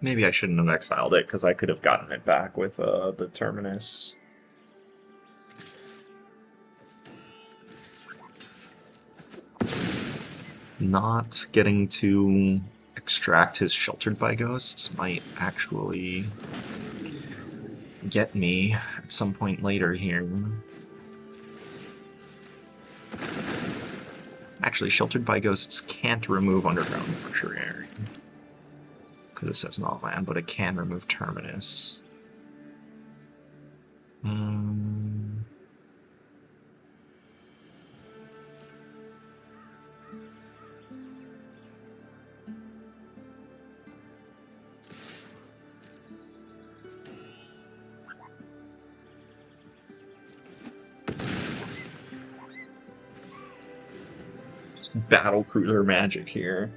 Maybe I shouldn't have exiled it, because I could have gotten it back with the Terminus. Not getting to extract his Sheltered by Ghosts might actually get me at some point later here. Actually, Sheltered by Ghosts can't remove Underground Mortuary, because it says not land, but it can remove Terminus. Battle Cruiser magic here.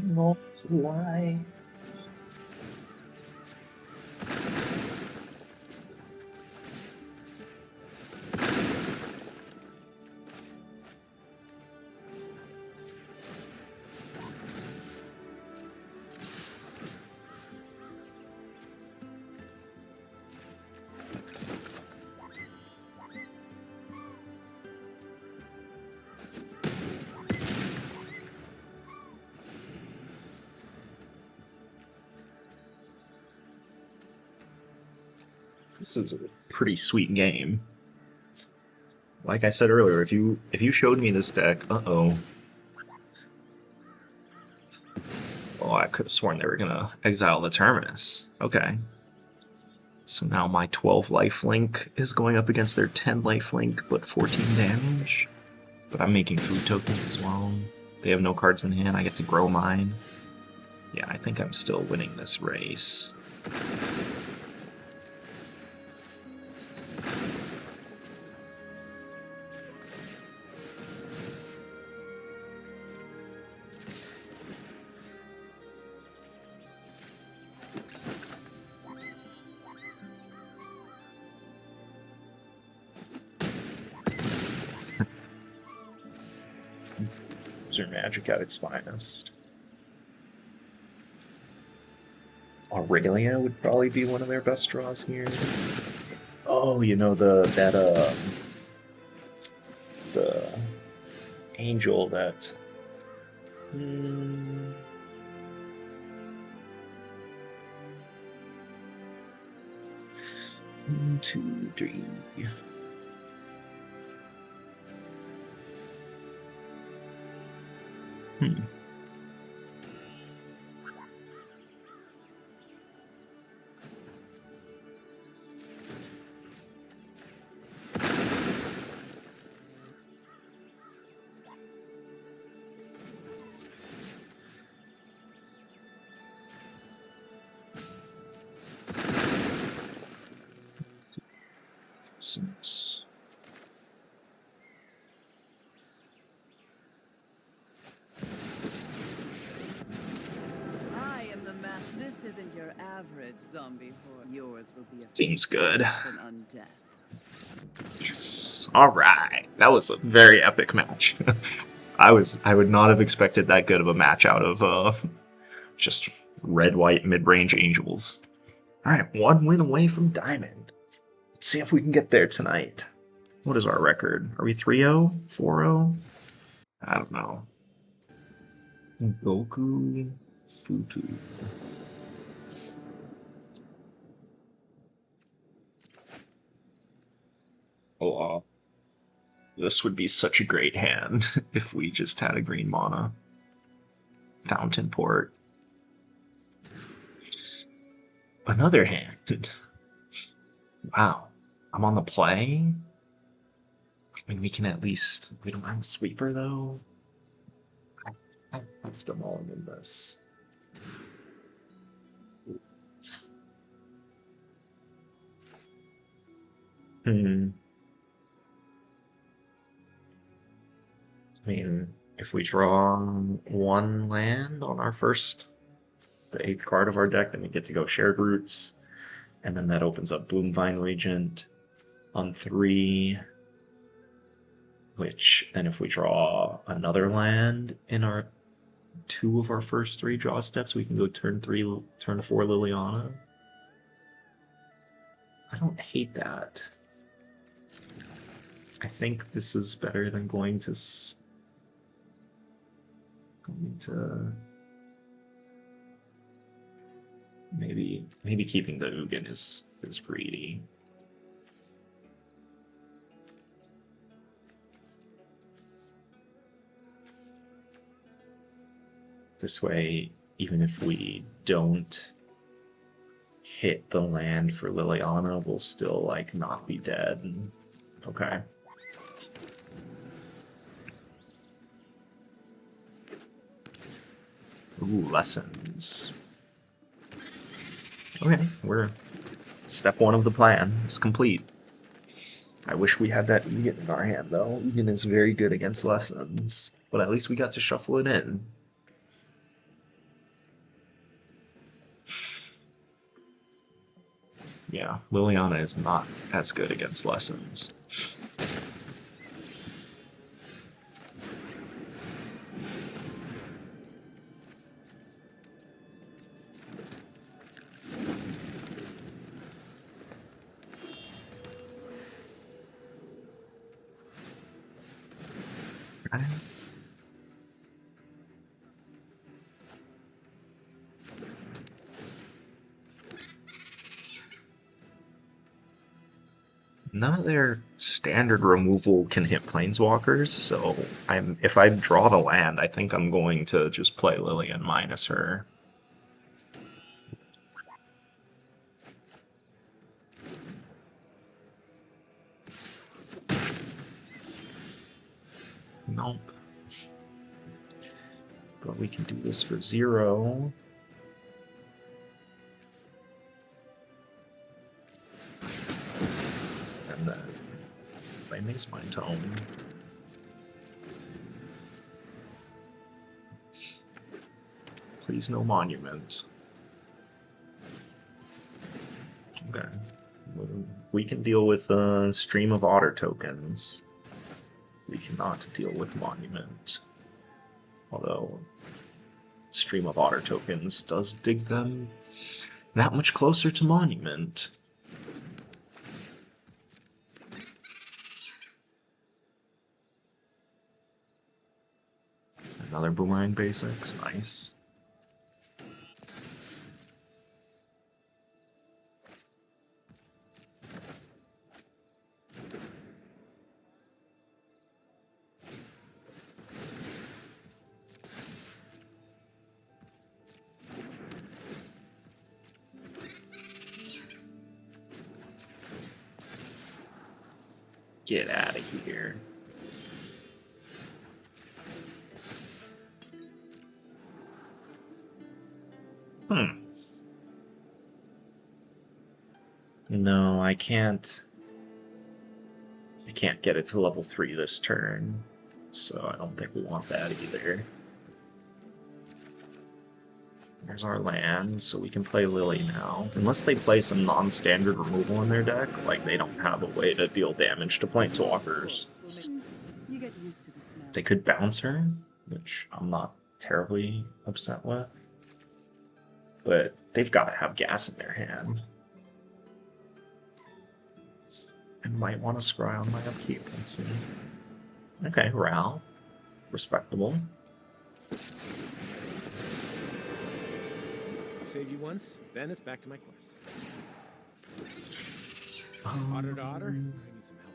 Not fly. This is a pretty sweet game. Like I said earlier, if you showed me this deck, oh, I could have sworn they were gonna exile the Terminus. Okay. So now my 12 lifelink is going up against their 10 lifelink, but 14 damage. But I'm making food tokens as well. They have no cards in hand, I get to grow mine. Yeah, I think I'm still winning this race. Magic at its finest. Aurelia would probably be one of their best draws here. Oh, you know the angel that. 1, 2, 3. Six. I am the master. This isn't your average zombie horde. Yours will be a Seems good. an undeath. Yes. All right. That was a very epic match. I would not have expected that good of a match out of just red-white mid-range Angels. Alright, 1 win away from Diamond. Let's see if we can get there tonight. What is our record? Are we 3-0? 4-0? I don't know. Goku Futu. Oh, this would be such a great hand if we just had a green mana. Fountainport. Another hand. Wow. I'm on the play? I mean, we can at least... We don't have a sweeper, though? I have to all in this. I mean, if we draw 1 land on our first... the 8th card of our deck, then we get to go Shared Roots. And then that opens up Bloomvine Regent on 3. Which, then if we draw another land in our 2 of our first 3 draw steps, we can go turn 4 Liliana. I don't hate that. I think this is better than going to maybe keeping the Ugin is greedy. This way, even if we don't hit the land for Liliana, we'll still, like, not be dead. Okay. Ooh, Lessons. Okay, we're... Step 1 of the plan is complete. I wish we had that Ugin in our hand, though. Ugin is very good against Lessons. But at least we got to shuffle it in. Yeah, Liliana is not as good against Lessons. None of their standard removal can hit Planeswalkers, so if I draw the land, I think I'm going to just play Lilian minus her. Nope. But we can do this for 0. And then play Mazemind Tome. Please no monument. Okay. We can deal with a stream of otter tokens. We cannot deal with monument. Although stream of otter tokens does dig them that much closer to monument. Another boomerang basics, nice. Get out of here. No, I can't get it to level 3 this turn, so I don't think we want that either. There's our land, so we can play Lily now. Unless they play some non-standard removal in their deck, like they don't have a way to deal damage to Planeswalkers. You get used to the smell. They could bounce her, which I'm not terribly upset with. But they've got to have gas in their hand. I might want to scry on my upkeep. Let's see. Okay, Ral. Respectable. Saved you once, then it's back to my quest. Otter to otter, I need some help.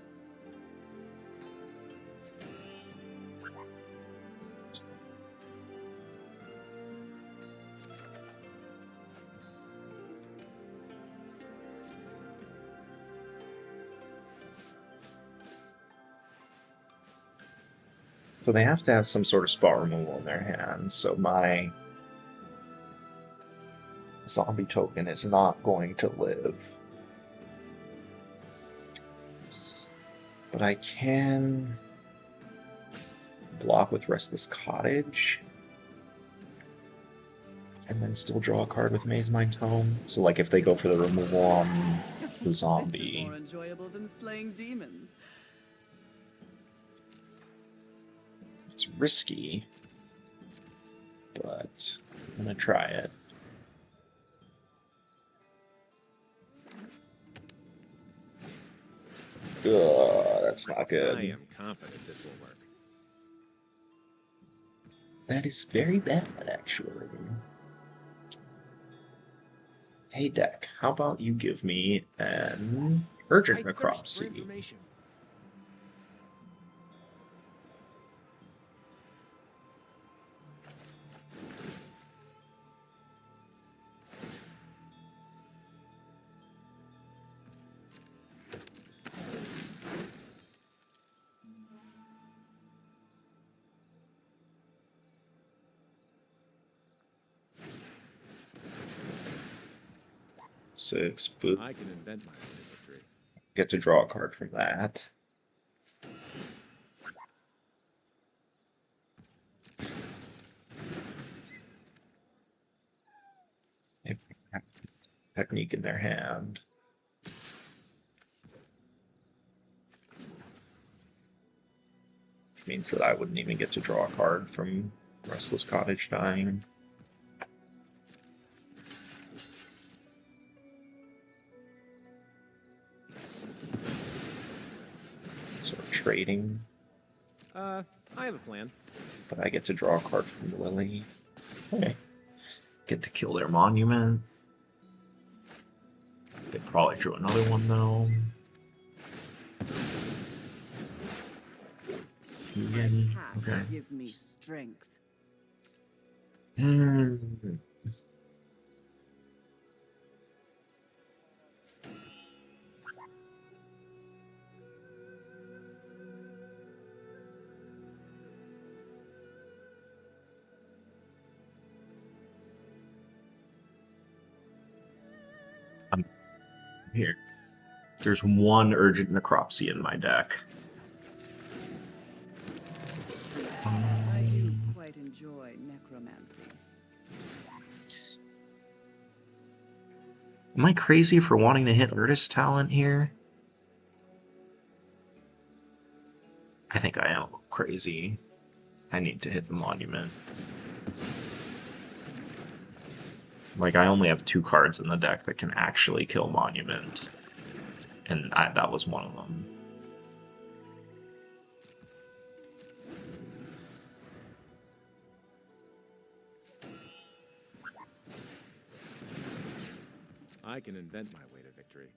So they have to have some sort of spot removal in their hands, so my zombie token is not going to live. But I can block with Restless Cottage and then still draw a card with Mazemind Tome. So like if they go for the removal on the zombie. This is more enjoyable than slaying demons. It's risky, but I'm gonna try it. Ugh, that's not good. I am confident this will work. That is very bad, actually. Hey, deck, how about you give me an Urgent I thirst for Necropsy? information. Six, boop. I can invent my own victory. Get to draw a card from that. If they have technique in their hand. Means that I wouldn't even get to draw a card from Restless Cottage dying. So trading, I have a plan. but I get to draw a card from Lily. Okay. Get to kill their monument. They probably drew another one though. Ugin. Hacks Okay. give me strength. Here. There's one Urgent Necropsy in my deck. I do quite enjoy necromancy. Am I crazy for wanting to hit Artist Talent here? I think I am a little crazy. I need to hit the Monument. Like, I only have 2 cards in the deck that can actually kill Monument. And that was one of them. I can invent my way to victory.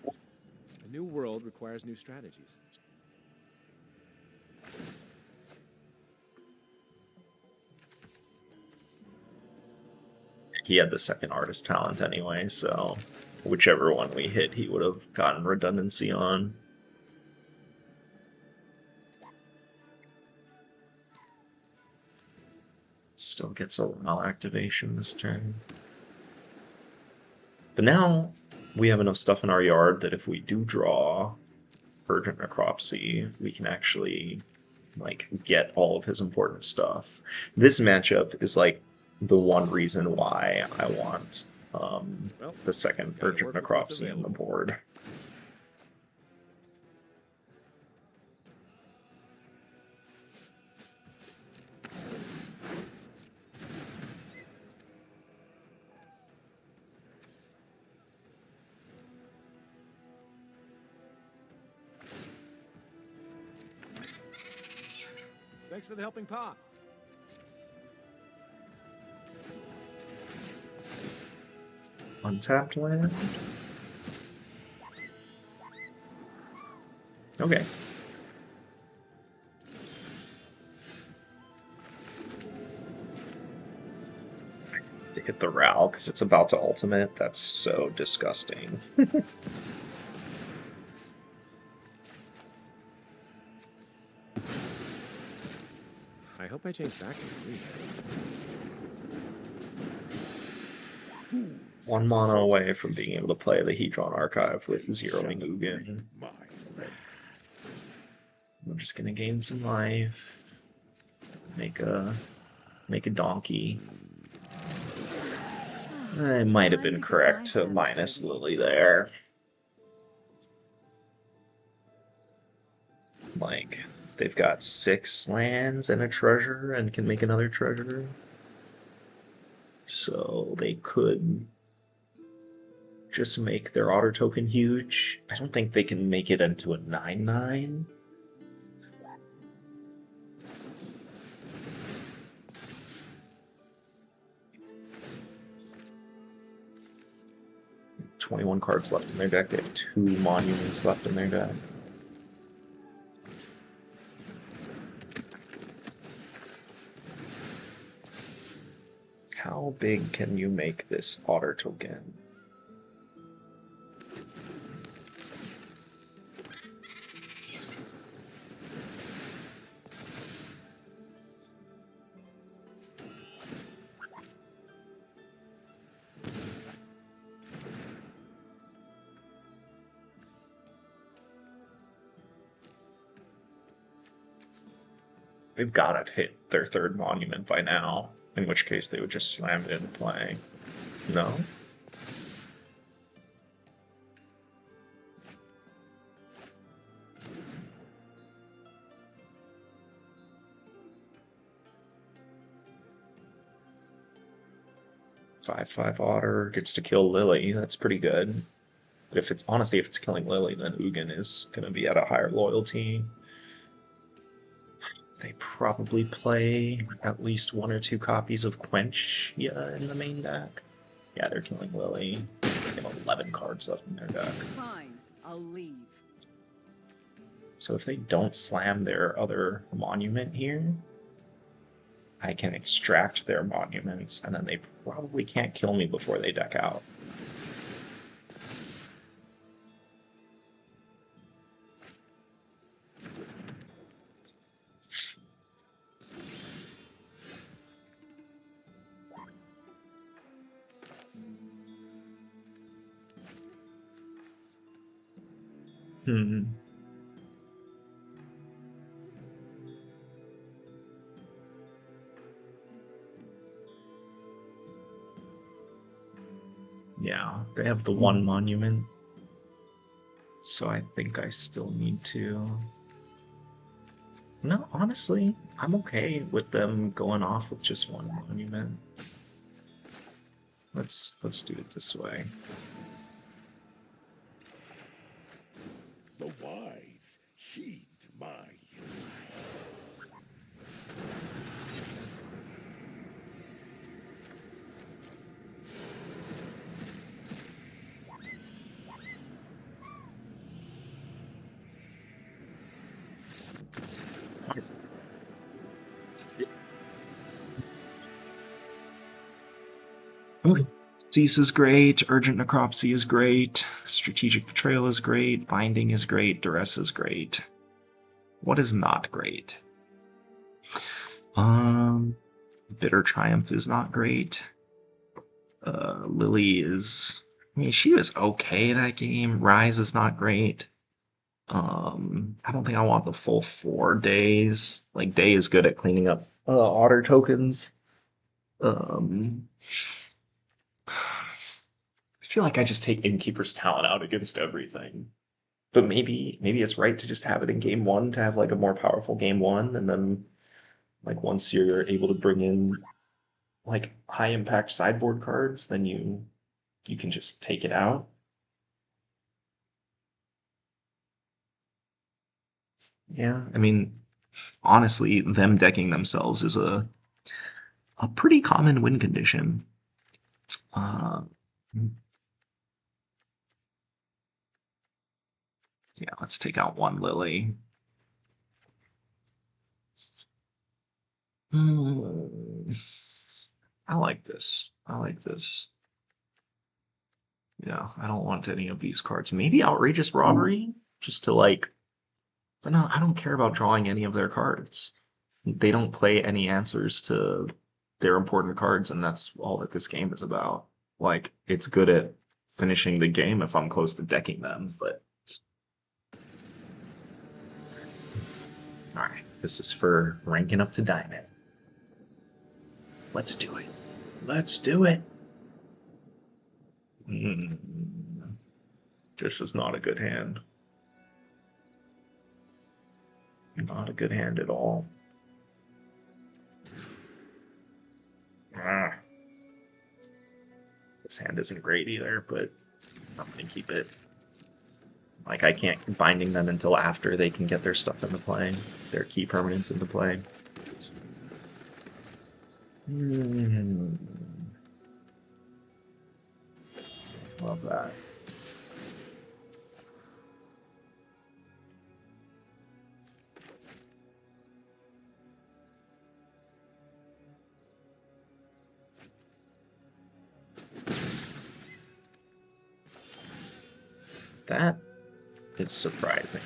A new world requires new strategies. He had the second Artist Talent anyway, so whichever one we hit, he would have gotten redundancy on. Still gets a Ral activation this turn. But now we have enough stuff in our yard that if we do draw Urgent Necropsy, we can actually like get all of his important stuff. This matchup is like the one reason why I want the second Urgent Necropsy on the board. Thanks for the helping pop. Untapped land. Okay. To hit the Ral because it's about to ultimate. That's so disgusting. I hope I change back to green. One mana away from being able to play the Hedron Archive with zeroing Ugin. I'm just gonna gain some life. Make a donkey. I might have been correct to minus Lily there. Like, they've got 6 lands and a treasure and can make another treasure. So they could just make their otter token huge. I don't think they can make it into a 9/9. $21 cards left in their deck. They have 2 monuments left in their deck. How big can you make this otter token? They've got to hit their 3rd monument by now, in which case they would just slam it into play. No? Five otter gets to kill Lily. That's pretty good. But if it's honestly, if it's killing Lily, then Ugin is going to be at a higher loyalty. They probably play at least 1 or 2 copies of Quench in the main deck. Yeah, they're killing Lily. They have 11 cards left in their deck. Fine, I'll leave. So if they don't slam their other monument here, I can extract their monuments, and then they probably can't kill me before they deck out. Yeah, they have the 1 monument. So I think I still need to... No, honestly, I'm okay with them going off with just 1 monument. Let's do it this way. The wise heed my advice. Cease is great, Urgent Necropsy is great, Strategic Betrayal is great, Binding is great, Duress is great. What is not great? Bitter Triumph is not great. Lily is... I mean, she was okay that game. Rise is not great. I don't think I want the full 4 days. Like, Day is good at cleaning up otter tokens. feel like I just take Innkeeper's talent out against everything. But maybe it's right to just have it in game one to have like a more powerful game one, and then like once you're able to bring in like high impact sideboard cards, then you can just take it out. Yeah, I mean, honestly, them decking themselves is a pretty common win condition. Uh, yeah, let's take out one Lily. I like this. I like this. Yeah, I don't want any of these cards. Maybe Outrageous Robbery? Just to like... But no, I don't care about drawing any of their cards. They don't play any answers to their important cards, and that's all that this game is about. Like, it's good at finishing the game if I'm close to decking them, but... Alright, this is for ranking up to Diamond. Let's do it. Let's do it! This is not a good hand. Not a good hand at all. This hand isn't great either, but I'm gonna keep it. Like, I can't binding them until after they can get their stuff into play, their key permanents into play. Love that. That is surprising.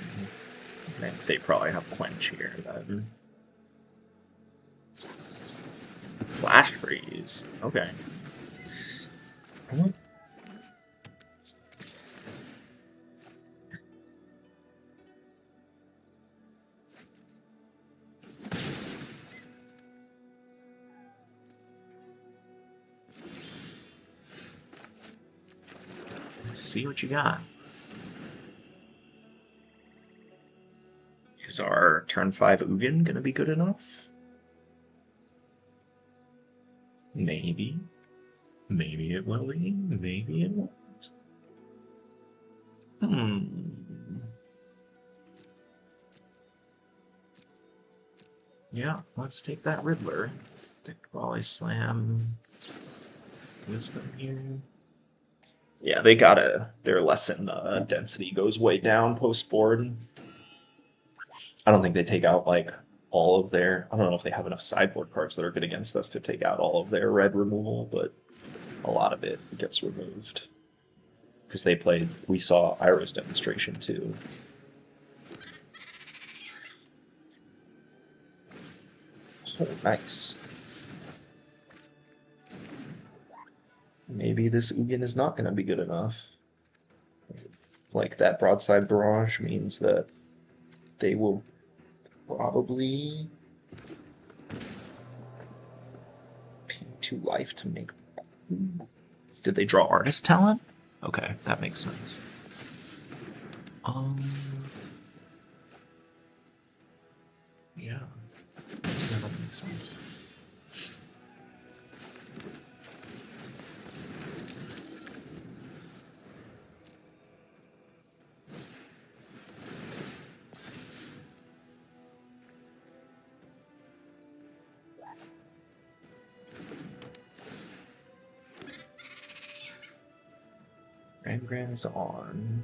They probably have Quench here then. Flash Freeze. Okay. Let's see what you got. Is our turn 5 Ugin gonna be good enough? Maybe. Maybe it will be. Maybe it won't. Yeah, let's take that Riddler. Take Volley Slam. Wisdom here. Yeah, they gotta. Their lesson density goes way down post board. I don't think they take out like all of their. I don't know if they have enough sideboard cards that are good against us to take out all of their red removal, but a lot of it gets removed because they played. We saw Iro's demonstration too. Oh, nice. Maybe this Ugin is not going to be good enough. Like, that Broadside Barrage means that they will probably pay 2 life to make... Did they draw Artist Talent? Okay, that makes sense. Yeah. That makes sense. Gran is on.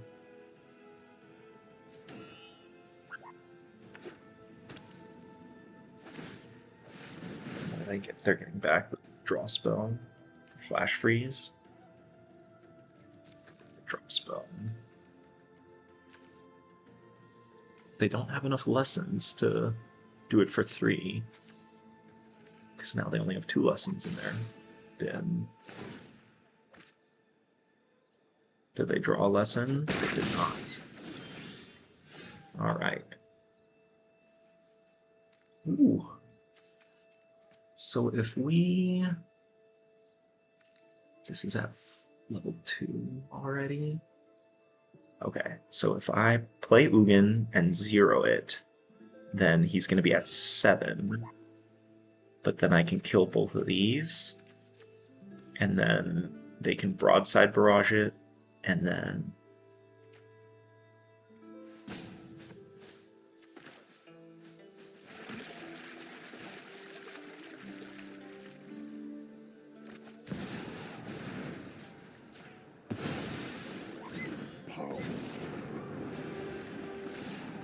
They're getting back with draw spell, flash freeze, draw spell. They don't have enough lessons to do it for 3, because now they only have 2 lessons in their bin. Did they draw a lesson? They did not. All right. Ooh. So if we... This is at Level 2 already? Okay, so if I play Ugin and 0 it, then he's going to be at 7. But then I can kill both of these, and then they can broadside barrage it, and then... Power.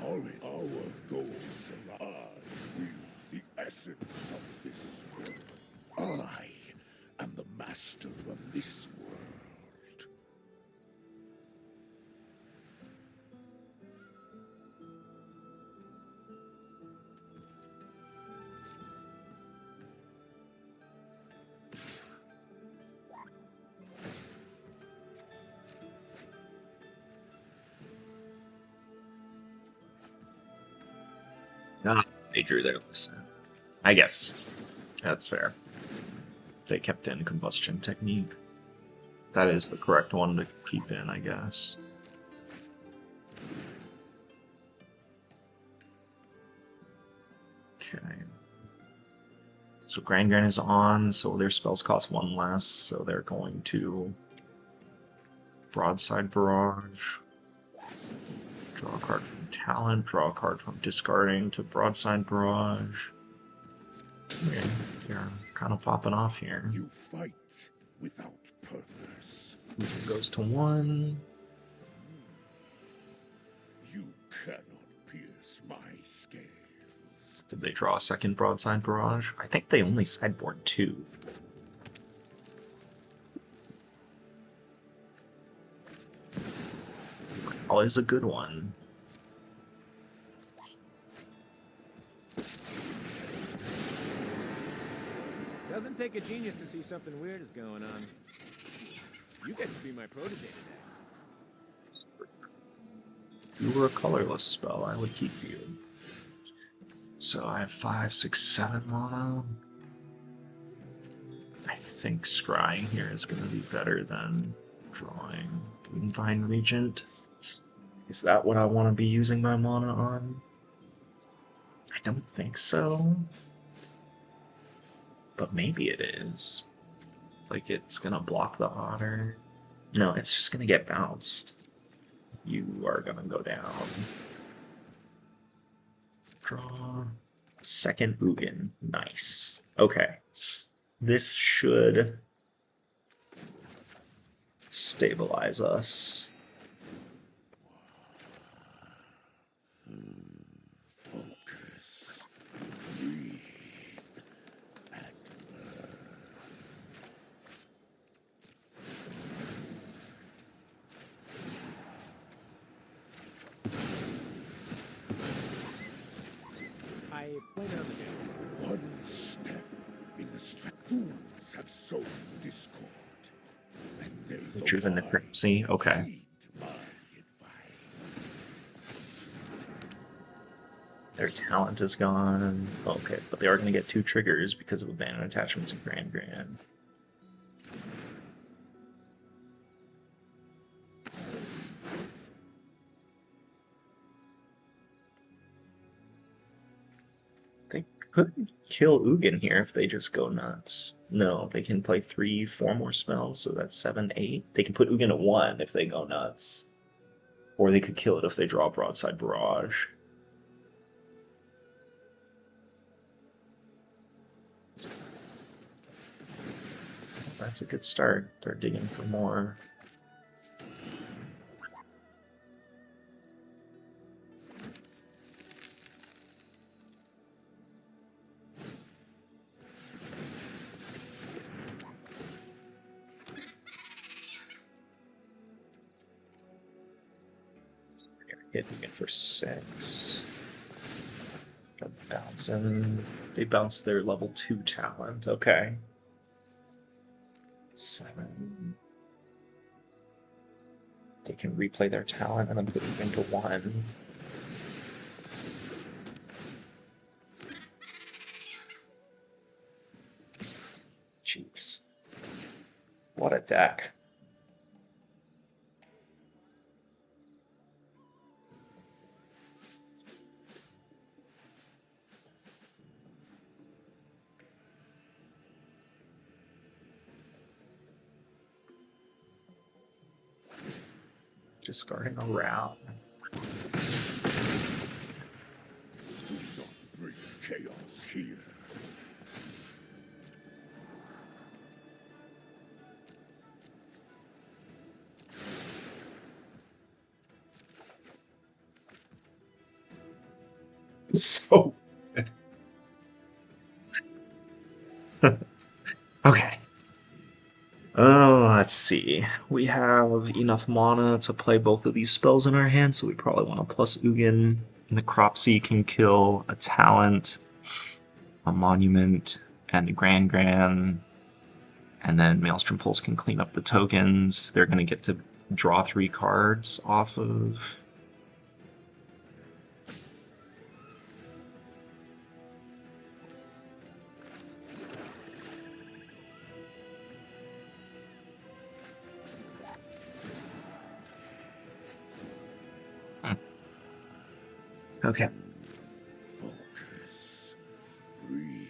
Only our goals alive with the essence of this world. I am the master of this world. Ah, they drew their lesson. I guess that's fair. They kept in combustion technique. That is the correct one to keep in, I guess. Okay. So Grand is on, so their spells cost 1 less, so they're going to Broadside Barrage. Draw a card from Talent, draw a card from discarding to Broadside Barrage. Okay, they're kind of popping off here. You fight without purpose. Ugin goes to 1. You cannot pierce my scales. Did they draw a second Broadside Barrage? I think they only sideboard 2. Always a good one. Doesn't take a genius to see something weird is going on. You get to be my protege today. If you were a colorless spell, I would keep you. So I have 5, 6, 7 mana. I think scrying here is going to be better than drawing Bloomvine Regent. Is that what I want to be using my mana on? I don't think so. But maybe it is. Like, it's gonna block the otter. No, it's just gonna get bounced. You are gonna go down. Draw. Second Ugin. Nice. Okay. This should stabilize us. Focus. Breathe. And I played it on the game. one step in the fools have sown discord. And they Urgent Necropsy. Okay. heed my advice. Their talent is gone. Okay, but they are going to get 2 triggers because of abandoned attachments and Grand. They could kill Ugin here if they just go nuts. No, they can play 3, 4 more spells, so that's 7, 8. They can put Ugin at 1 if they go nuts. Or they could kill it if they draw Broadside Barrage. That's a good start. They're digging for more. Hitting it for 6. Bouncing. They bounce their level 2 talent. Okay. 7. They can replay their talent and then put it into 1. Jeez. What a deck. Discarding around. Do not bring chaos here. So okay. Oh, let's see. We have enough mana to play both of these spells in our hand, so we probably want to plus Ugin. Necropsy can kill a talent, a monument, and a Grand, and then Maelstrom Pulse can clean up the tokens. They're going to get to draw 3 cards off of... Okay. Focus. Breathe.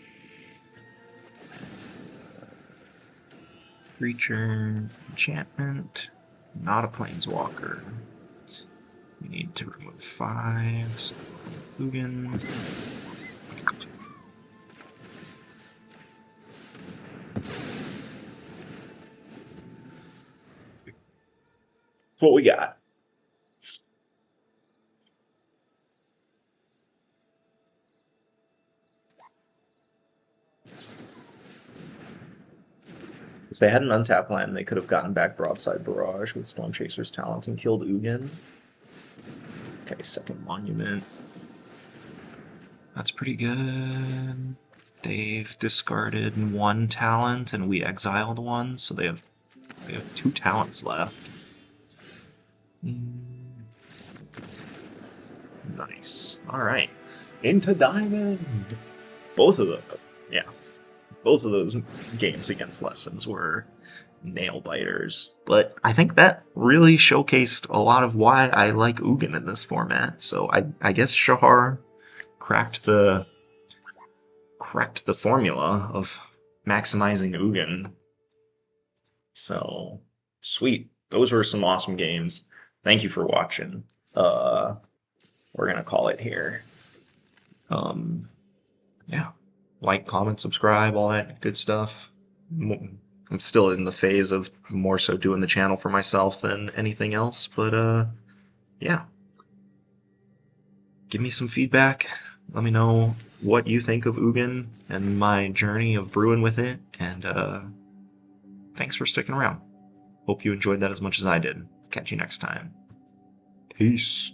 Creature, enchantment, not a planeswalker. We need to remove 5, so Ugin. What we got? If they had an untapped land, they could have gotten back Broadside Barrage with Storm Chaser's Talent and killed Ugin. Okay, second Monument. That's pretty good. They've discarded 1 talent and we exiled 1, so they have 2 talents left. Nice. Alright. Into Diamond! Both of them. Yeah. Both of those games against Lessons were nail biters. But I think that really showcased a lot of why I like Ugin in this format. So I guess Shahar cracked the formula of maximizing Ugin. So sweet. Those were some awesome games. Thank you for watching. We're gonna call it here. Yeah. Like, comment, subscribe, all that good stuff. I'm still in the phase of more so doing the channel for myself than anything else, but yeah. Give me some feedback. Let me know what you think of Ugin and my journey of brewing with it, and thanks for sticking around. Hope you enjoyed that as much as I did. Catch you next time. Peace.